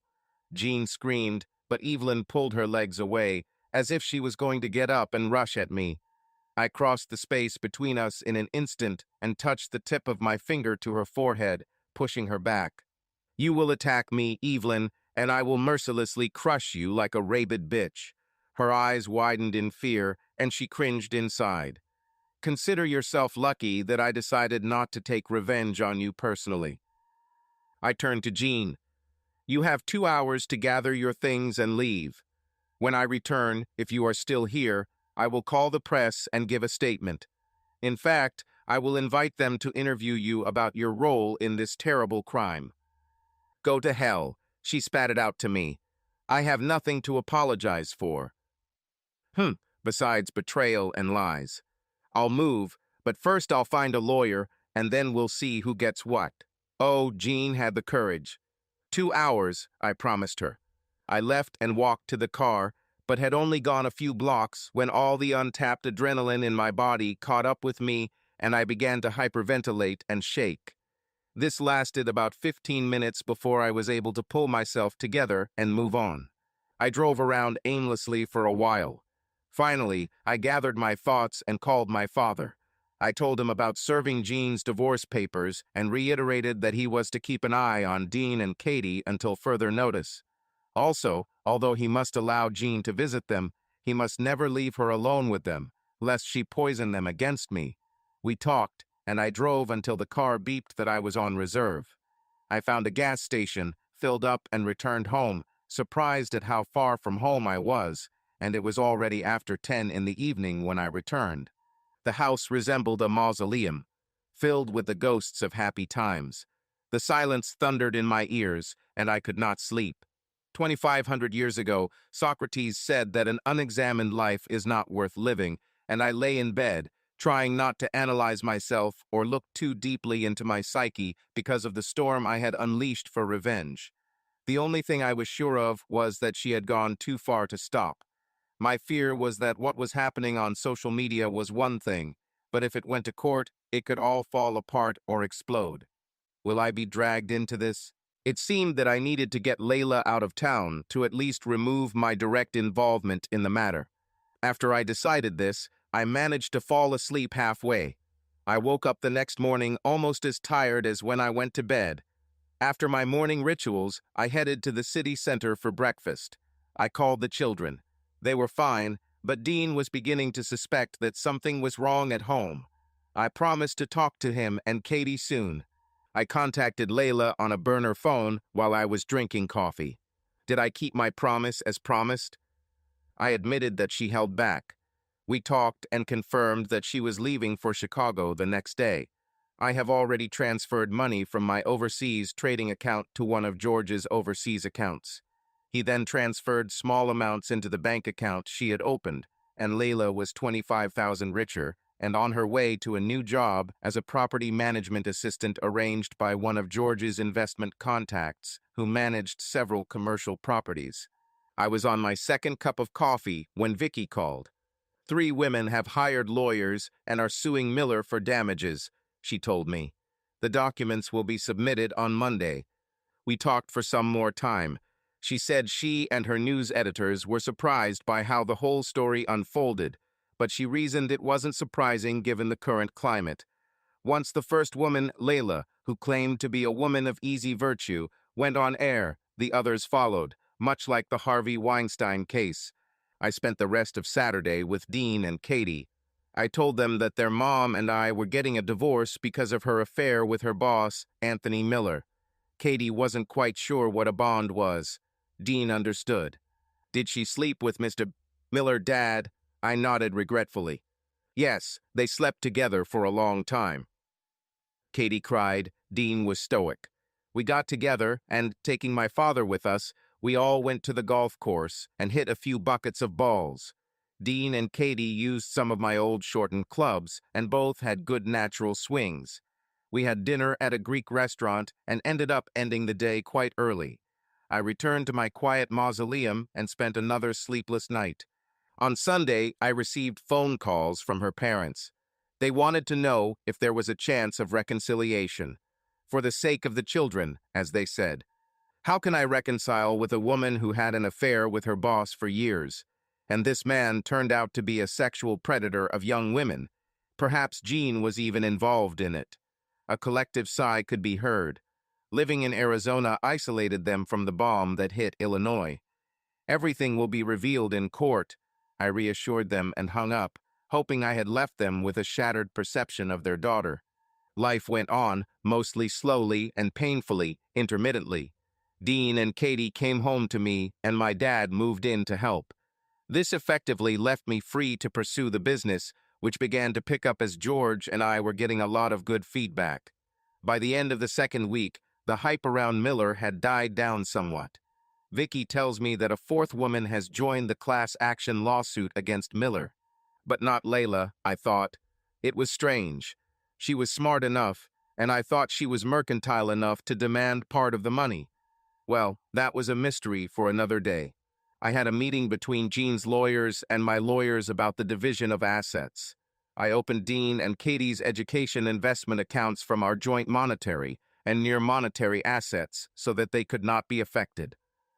Jean screamed, but Evelyn pulled her legs away, as if she was going to get up and rush at me. I crossed the space between us in an instant and touched the tip of my finger to her forehead, pushing her back. You will attack me, Evelyn, and I will mercilessly crush you like a rabid bitch. Her eyes widened in fear, and she cringed inside. Consider yourself lucky that I decided not to take revenge on you personally. I turned to Jean. You have 2 hours to gather your things and leave. When I return, if you are still here, I will call the press and give a statement. In fact, I will invite them to interview you about your role in this terrible crime. Go to hell, she spat it out to me. I have nothing to apologize for. Besides betrayal and lies. I'll move, but first I'll find a lawyer, and then we'll see who gets what. Oh, Jean had the courage. 2 hours, I promised her. I left and walked to the car, but had only gone a few blocks when all the untapped adrenaline in my body caught up with me and I began to hyperventilate and shake. This lasted about 15 minutes before I was able to pull myself together and move on. I drove around aimlessly for a while. Finally, I gathered my thoughts and called my father. I told him about serving Jean's divorce papers and reiterated that he was to keep an eye on Dean and Katie until further notice. Also, although he must allow Jean to visit them, he must never leave her alone with them, lest she poison them against me. We talked, and I drove until the car beeped that I was on reserve. I found a gas station, filled up, and returned home, surprised at how far from home I was, and it was already after 10 in the evening when I returned. The house resembled a mausoleum, filled with the ghosts of happy times. The silence thundered in my ears, and I could not sleep. 2,500 years ago, Socrates said that an unexamined life is not worth living, and I lay in bed, trying not to analyze myself or look too deeply into my psyche because of the storm I had unleashed for revenge. The only thing I was sure of was that she had gone too far to stop. My fear was that what was happening on social media was one thing, but if it went to court, it could all fall apart or explode. Will I be dragged into this? It seemed that I needed to get Layla out of town to at least remove my direct involvement in the matter. After I decided this, I managed to fall asleep halfway. I woke up the next morning almost as tired as when I went to bed. After my morning rituals, I headed to the city center for breakfast. I called the children. They were fine, but Dean was beginning to suspect that something was wrong at home. I promised to talk to him and Katie soon. I contacted Layla on a burner phone while I was drinking coffee. Did I keep my promise as promised? I admitted that she held back. We talked and confirmed that she was leaving for Chicago the next day. I have already transferred money from my overseas trading account to one of George's overseas accounts. He then transferred small amounts into the bank account she had opened, and Layla was $25,000 richer and on her way to a new job as a property management assistant arranged by one of George's investment contacts who managed several commercial properties. I was on my second cup of coffee when Vicky called. 3 women have hired lawyers and are suing Miller for damages, she told me. The documents will be submitted on Monday. We talked for some more time. She said she and her news editors were surprised by how the whole story unfolded, but she reasoned it wasn't surprising given the current climate. Once the first woman, Layla, who claimed to be a woman of easy virtue, went on air, the others followed, much like the Harvey Weinstein case. I spent the rest of Saturday with Dean and Katie. I told them that their mom and I were getting a divorce because of her affair with her boss, Anthony Miller. Katie wasn't quite sure what a bond was. Dean understood. Did she sleep with Mr. Miller, Dad? I nodded regretfully. Yes, they slept together for a long time. Katie cried. Dean was stoic. We got together, and, taking my father with us, we all went to the golf course and hit a few buckets of balls. Dean and Katie used some of my old shortened clubs, and both had good natural swings. We had dinner at a Greek restaurant and ended up ending the day quite early. I returned to my quiet mausoleum and spent another sleepless night. On Sunday, I received phone calls from her parents. They wanted to know if there was a chance of reconciliation. For the sake of the children, as they said. How can I reconcile with a woman who had an affair with her boss for years? And this man turned out to be a sexual predator of young women. Perhaps Jean was even involved in it. A collective sigh could be heard. Living in Arizona isolated them from the bomb that hit Illinois. Everything will be revealed in court, I reassured them and hung up, hoping I had left them with a shattered perception of their daughter. Life went on, mostly slowly and painfully, intermittently. Dean and Katie came home to me, and my dad moved in to help. This effectively left me free to pursue the business, which began to pick up as George and I were getting a lot of good feedback. By the end of the second week, the hype around Miller had died down somewhat. Vicky tells me that a fourth woman has joined the class action lawsuit against Miller. But not Layla, I thought. It was strange. She was smart enough, and I thought she was mercantile enough to demand part of the money. Well, that was a mystery for another day. I had a meeting between Jean's lawyers and my lawyers about the division of assets. I opened Dean and Katie's education investment accounts from our joint monetary and near monetary assets so that they could not be affected.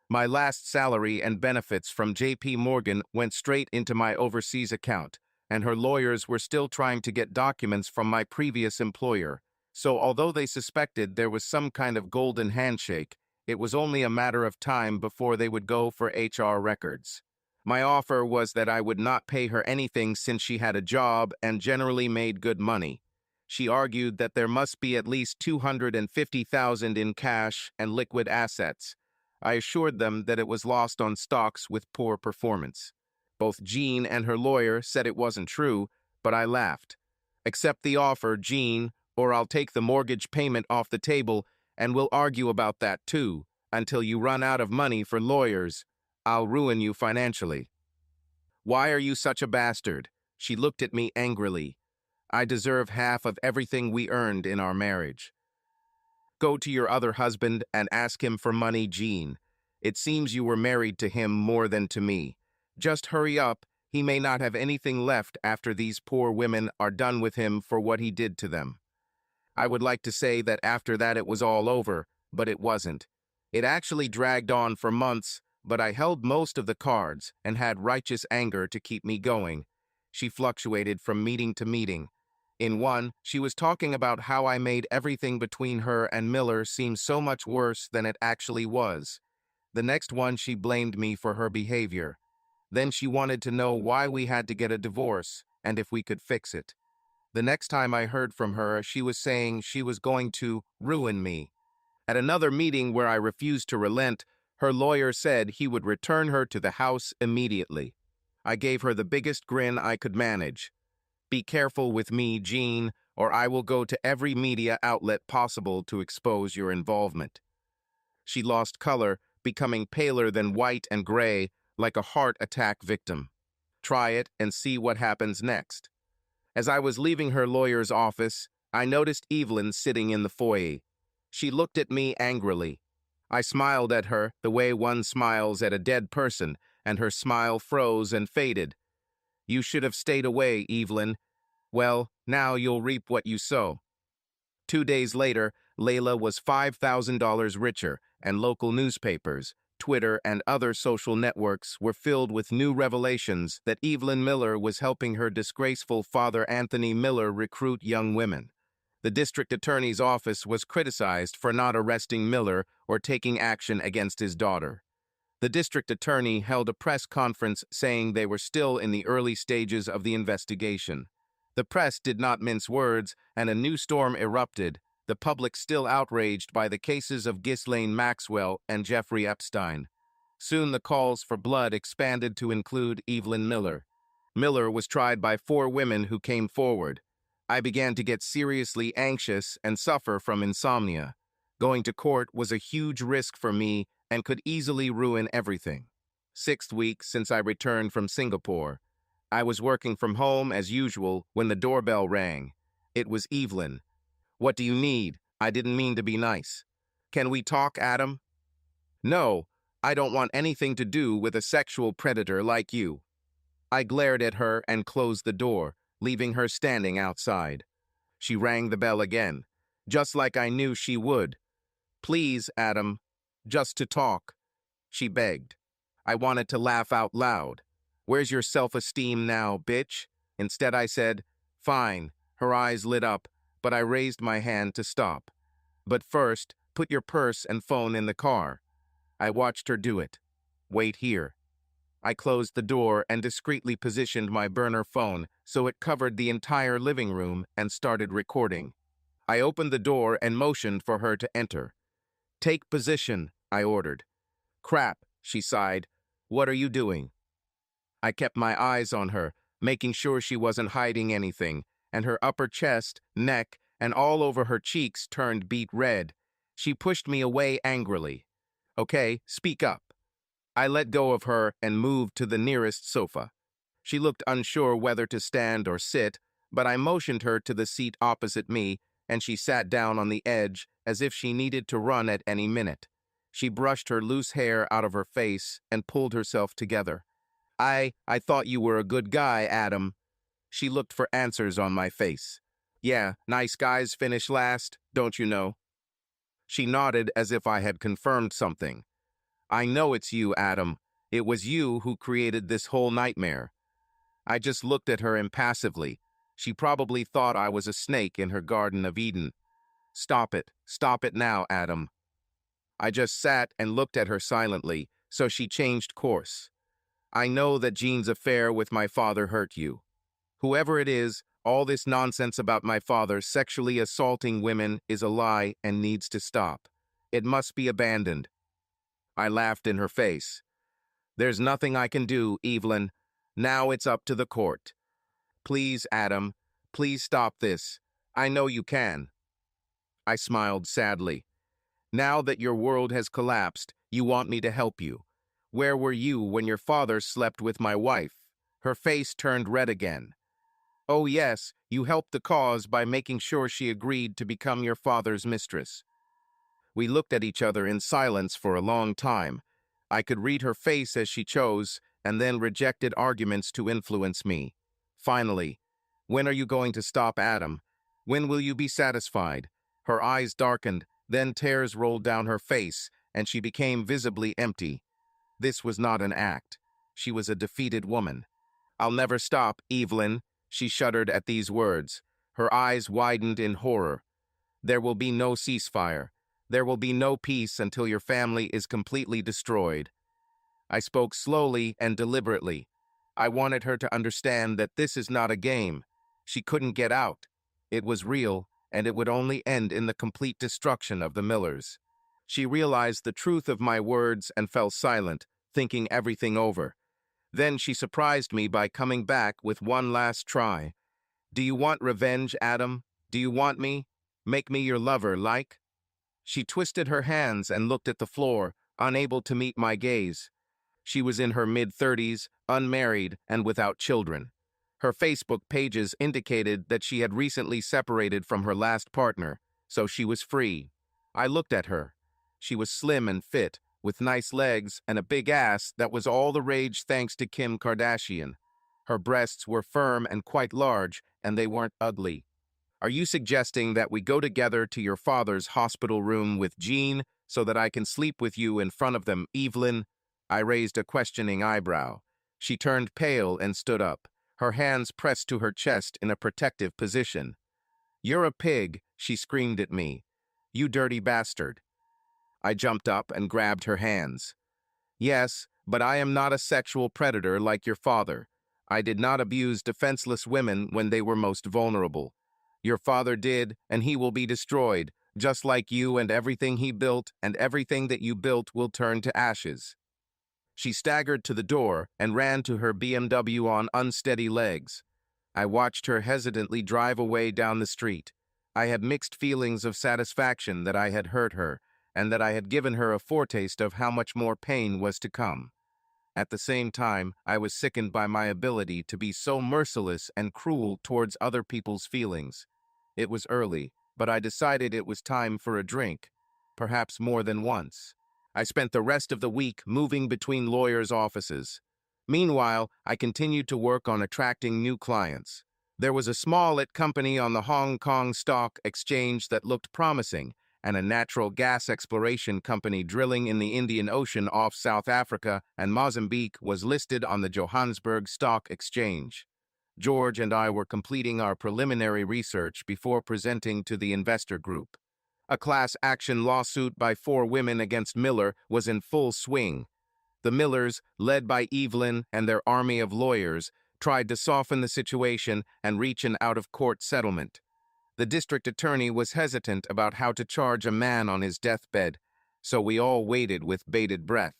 My last salary and benefits from J.P. Morgan went straight into my overseas account, and her lawyers were still trying to get documents from my previous employer. So although they suspected there was some kind of golden handshake, it was only a matter of time before they would go for HR records. My offer was that I would not pay her anything since she had a job and generally made good money. She argued that there must be at least $250,000 in cash and liquid assets. I assured them that it was lost on stocks with poor performance. Both Jean and her lawyer said it wasn't true, but I laughed. Accept the offer, Jean, or I'll take the mortgage payment off the table, and we'll argue about that too, until you run out of money for lawyers. I'll ruin you financially. Why are you such a bastard? She looked at me angrily. I deserve half of everything we earned in our marriage. Go to your other husband and ask him for money, Jean. It seems you were married to him more than to me. Just hurry up, he may not have anything left after these poor women are done with him for what he did to them. I would like to say that after that it was all over, but it wasn't. It actually dragged on for months, but I held most of the cards and had righteous anger to keep me going. She fluctuated from meeting to meeting. In one, she was talking about how I made everything between her and Miller seem so much worse than it actually was. The next one, she blamed me for her behavior. Then she wanted to know why we had to get a divorce and if we could fix it. The next time I heard from her, she was saying she was going to ruin me. At another meeting where I refused to relent, her lawyer said he would return her to the house immediately. I gave her the biggest grin I could manage. Be careful with me, Jean, or I will go to every media outlet possible to expose your involvement. She lost color, becoming paler than white and gray, like a heart attack victim. Try it and see what happens next. As I was leaving her lawyer's office, I noticed Evelyn sitting in the foyer. She looked at me angrily. I smiled at her the way one smiles at a dead person, and her smile froze and faded. You should have stayed away, Evelyn. Well, now you'll reap what you sow. 2 days later, Layla was $5,000 richer, and local newspapers, Twitter, and other social networks were filled with new revelations that Evelyn Miller was helping her disgraceful father Anthony Miller recruit young women. The district attorney's office was criticized for not arresting Miller or taking action against his daughter. The district attorney held a press conference saying they were still in the early stages of the investigation. The press did not mince words, and a new storm erupted, the public still outraged by the cases of Ghislaine Maxwell and Jeffrey Epstein. Soon the calls for blood expanded to include Evelyn Miller. Miller was tried by 4 women who came forward. I began to get seriously anxious and suffer from insomnia. Going to court was a huge risk for me and could easily ruin everything. 6th week since I returned from Singapore. I was working from home as usual when the doorbell rang. It was Evelyn. "What do you need? I didn't mean to be nice." "Can we talk, Adam?" "No, I don't want anything to do with a sexual predator like you." I glared at her and closed the door, leaving her standing outside. She rang the bell again, just like I knew she would. "Please, Adam, just to talk," she begged. I wanted to laugh out loud. "Where's your self-esteem now, bitch?" Instead I said, "Fine." Her eyes lit up, but I raised my hand to stop. "But first, put your purse and phone in the car." I watched her do it. "Wait here." I closed the door and discreetly positioned my burner phone so it covered the entire living room and started recording. I opened the door and motioned for her to enter. "Take position," I ordered. "Crap," she sighed. "What are you doing?" I kept my eyes on her, making sure she wasn't hiding anything, and her upper chest, neck, and all over her cheeks turned beet red. She pushed me away angrily. "Okay, speak up." I let go of her and moved to the nearest sofa. She looked unsure whether to stand or sit, but I motioned her to the seat opposite me, and she sat down on the edge as if she needed to run at any minute. She brushed her loose hair out of her face and pulled herself together. I thought you were a good guy, Adam." She looked for answers on my face. "Yeah, nice guys finish last, don't you know?" She nodded as if I had confirmed something. "I know it's you, Adam. It was you who created this whole nightmare." I just looked at her impassively. She probably thought I was a snake in her Garden of Eden. Stop it now, Adam." I just sat and looked at her silently, so she changed course. "I know that Jean's affair with my father hurt you. Whoever it is, all this nonsense about my father sexually assaulting women is a lie and needs to stop. It must be abandoned." I laughed in her face. "There's nothing I can do, Evelyn. Now it's up to the court. Please, Adam, please stop this. I know you can." I smiled sadly. "Now that your world has collapsed, you want me to help you. Where were you when your father slept with my wife?" Her face turned red again. "Oh yes, you helped the cause by making sure she agreed to become your father's mistress." We looked at each other in silence for a long time. I could read her face as she chose, and then rejected arguments to influence me. Finally, "When are you going to stop, Adam? When will you be satisfied?" Her eyes darkened, then tears rolled down her face, and she became visibly empty. This was not an act. She was a defeated woman. "I'll never stop, Evelyn." She shuddered at these words. Her eyes widened in horror. "There will be no ceasefire. There will be no peace until your family is completely destroyed." I spoke slowly and deliberately. I wanted her to understand that this is not a game. She couldn't get out. It was real, and it would only end in the complete destruction of the Millers. She realized the truth of my words and fell silent, thinking everything over. Then she surprised me by coming back with one last try. "Do you want revenge, Adam? Do you want me? Make me your lover, like?" She twisted her hands and looked at the floor, unable to meet my gaze. She was in her mid-30s, unmarried, and without children. Her Facebook pages indicated that she had recently separated from her last partner, so she was free. I looked at her. She was slim and fit, with nice legs and a big ass that was all the rage thanks to Kim Kardashian. Her breasts were firm and quite large, and they weren't ugly. "Are you suggesting that we go together to your father's hospital room with Jean so that I can sleep with you in front of them, Evelyn?" I raised a questioning eyebrow. She turned pale and stood up, her hands pressed to her chest in a protective position. "You're a pig," she screamed at me. "You dirty bastard." I jumped up and grabbed her hands. "Yes, but I am not a sexual predator like your father. I did not abuse defenseless women when they were most vulnerable. Your father did, and he will be destroyed, just like you and everything he built, and everything that you built will turn to ashes." She staggered to the door and ran to her BMW on unsteady legs. I watched her hesitantly drive away down the street. I had mixed feelings of satisfaction that I had hurt her, and that I had given her a foretaste of how much more pain was to come. At the same time, I was sickened by my ability to be so merciless and cruel towards other people's feelings. It was early, but I decided it was time for a drink, perhaps more than once. I spent the rest of the week moving between lawyers' offices. Meanwhile, I continued to work on attracting new clients. There was a small-lit company on the Hong Kong Stock Exchange that looked promising, and a natural gas exploration company drilling in the Indian Ocean off South Africa and Mozambique was listed on the Johannesburg Stock Exchange. George and I were completing our preliminary research before presenting to the investor group. A class action lawsuit by 4 women against Miller was in full swing. The Millers, led by Evelyn and their army of lawyers, tried to soften the situation and reach an out-of-court settlement. The district attorney was hesitant about how to charge a man on his deathbed, so we all waited with bated breath.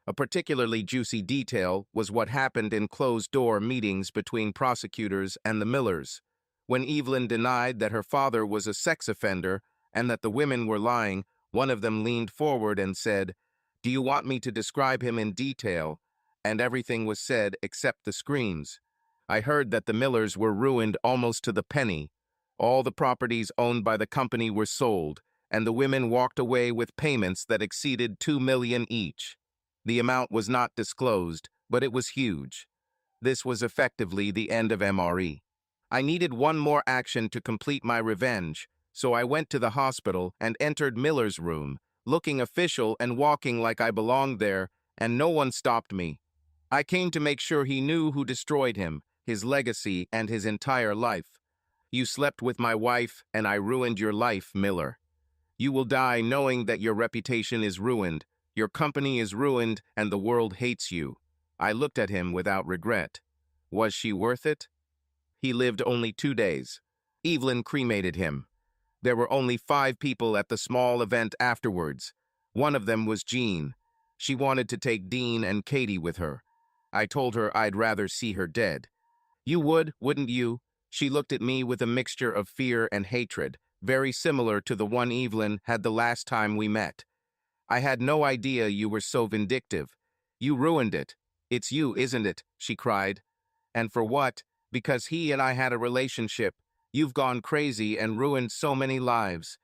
A particularly juicy detail was what happened in closed-door meetings between prosecutors and the Millers. When Evelyn denied that her father was a sex offender and that the women were lying, one of them leaned forward and said, "Do you want me to describe him in detail?" And everything was said except the screams. I heard that the Millers were ruined almost to the penny. All the properties owned by the company were sold, and the women walked away with payments that exceeded $2 million each. The amount was not disclosed, but it was huge. This was effectively the end of MRE. I needed one more action to complete my revenge, so I went to the hospital and entered Miller's room, looking official and walking like I belonged there, and no one stopped me. I came to make sure he knew who destroyed him, his legacy, and his entire life. "You slept with my wife, and I ruined your life, Miller. You will die knowing that your reputation is ruined, your company is ruined, and the world hates you." I looked at him without regret. Was she worth it? He lived only 2 days. Evelyn cremated him. There were only 5 people at the small event afterwards. One of them was Jean. She wanted to take Dean and Katie with her. I told her I'd rather see her dead. "You would, wouldn't you?" She looked at me with a mixture of fear and hatred, very similar to the one Evelyn had the last time we met. "I had no idea you were so vindictive. You ruined it. It's you, isn't it?" she cried. "And for what? Because he and I had a relationship. You've gone crazy and ruined so many lives."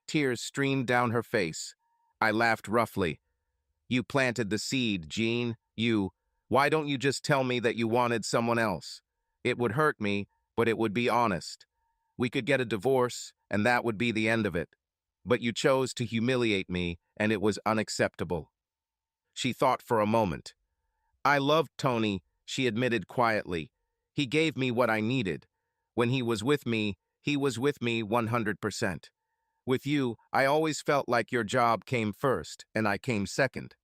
Tears streamed down her face. I laughed roughly. "You planted the seed, Jean. Why don't you just tell me that you wanted someone else? It would hurt me, but it would be honest. We could get a divorce, and that would be the end of it. But you chose to humiliate me, and it was unacceptable." She thought for a moment. "I loved Tony," she admitted quietly. "He gave me what I needed. When he was with me 100%. With you, I always felt like your job came first, and I came second."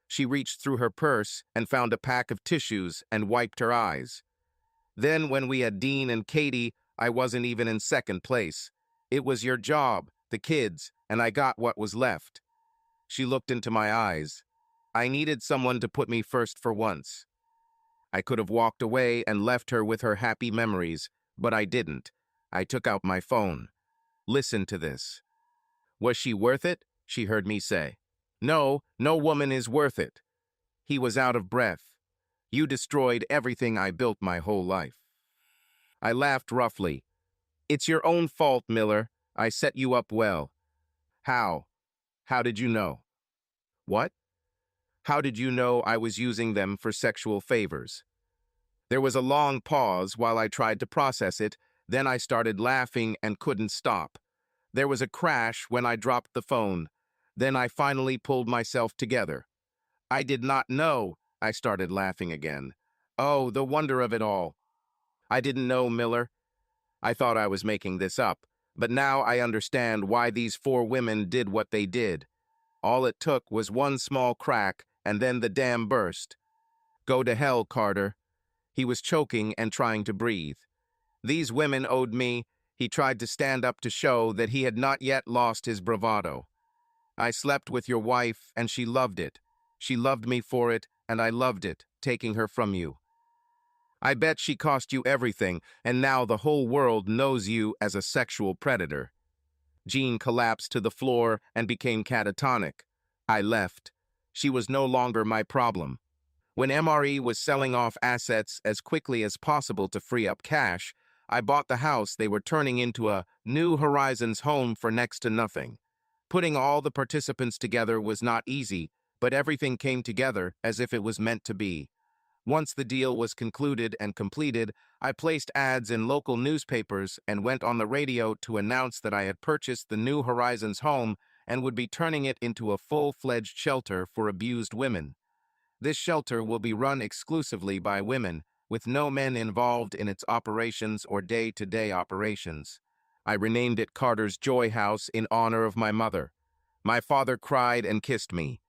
She reached through her purse and found a pack of tissues and wiped her eyes. "Then when we had Dean and Katie, I wasn't even in second place. It was your job, the kids, and I got what was left." She looked into my eyes. "I needed someone to put me first for once." I could have walked away and left her with her happy memories, but I didn't. I took out my phone. "Listen to this." "Was she worth it?" she heard me say. "No, no woman is worth it." He was out of breath. "You destroyed everything I built my whole life." I laughed roughly. "It's your own fault, Miller. I set you up well." "How? How did you know?" "What? How did you know I was using them for sexual favors?" There was a long pause while I tried to process it, then I started laughing and couldn't stop. There was a crash when I dropped the phone. Then I finally pulled myself together. "I did not know," I started laughing again. "Oh, the wonder of it all. I didn't know, Miller. I thought I was making this up, but now I understand why these 4 women did what they did. All it took was one small crack, and then the dam burst. Go to hell, Carter." He was choking and trying to breathe. These women owed me. He tried to stand up to show that he had not yet lost his bravado. I slept with your wife, and she loved it. She loved me for it, and I loved it, taking her from you. I bet she cost you everything, and now the whole world knows you as a sexual predator. Jean collapsed to the floor and became catatonic. I left. She was no longer my problem. When MRE was selling off assets as quickly as possible to free up cash, I bought the house they were turning into a New Horizons home for next to nothing. Putting all the participants together was not easy, but everything came together as if it was meant to be. Once the deal was concluded and completed, I placed ads in local newspapers and went on the radio to announce that I had purchased the New Horizons home and would be turning it into a full-fledged shelter for abused women. This shelter will be run exclusively by women, with no men involved in its operations or day-to-day operations. I renamed it Carter's Joy House in honor of my mother. My father cried and kissed me.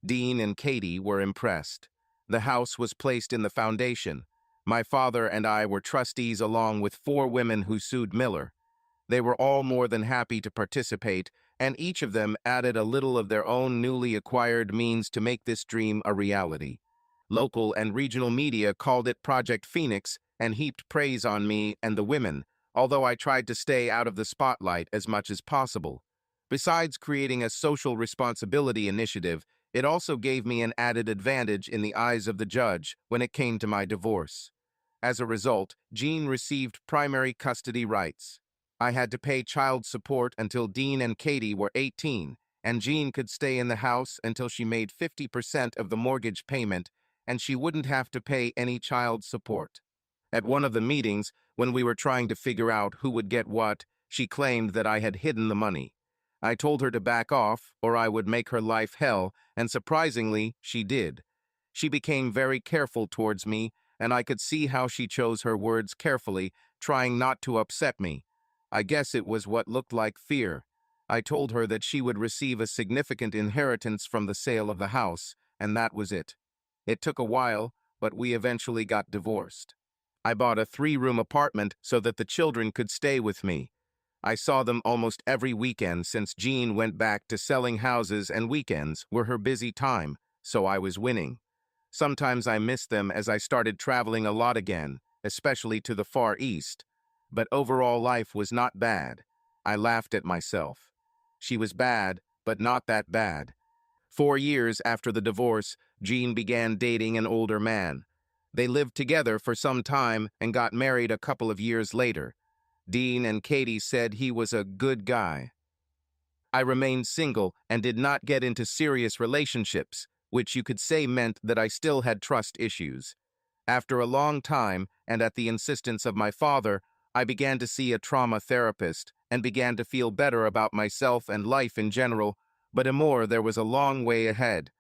Dean and Katie were impressed. The house was placed in the foundation. My father and I were trustees along with 4 women who sued Miller. They were all more than happy to participate, and each of them added a little of their own newly acquired means to make this dream a reality. Local and regional media called it Project Phoenix and heaped praise on me and the women, although I tried to stay out of the spotlight as much as possible. Besides creating a social responsibility initiative, it also gave me an added advantage in the eyes of the judge when it came to my divorce. As a result, Jean received primary custody rights. I had to pay child support until Dean and Katie were 18, and Jean could stay in the house until she made 50% of the mortgage payment, and she wouldn't have to pay any child support. At one of the meetings, when we were trying to figure out who would get what, she claimed that I had hidden the money. I told her to back off, or I would make her life hell, and surprisingly, she did. She became very careful towards me, and I could see how she chose her words carefully, trying not to upset me. I guess it was what looked like fear. I told her that she would receive a significant inheritance from the sale of the house, and that was it. It took a while, but we eventually got divorced. I bought a 3-room apartment so that the children could stay with me. I saw them almost every weekend since Jean went back to selling houses, and weekends were her busy time, so I was winning. Sometimes I missed them as I started traveling a lot again, especially to the Far East. But overall life was not bad. I laughed at myself. She was bad, but not that bad. 4 years after the divorce, Jean began dating an older man. They lived together for some time and got married a couple of years later. Dean and Katie said he was a good guy. I remained single and did not get into serious relationships, which you could say meant that I still had trust issues. After a long time, and at the insistence of my father, I began to see a trauma therapist and began to feel better about myself and life in general, but there was a long way ahead.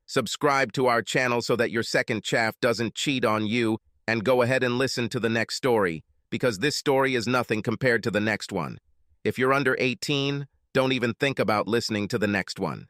Subscribe to our channel so that your second chaff doesn't cheat on you, and go ahead and listen to the next story, because this story is nothing compared to the next one. If you're under 18, don't even think about listening to the next one.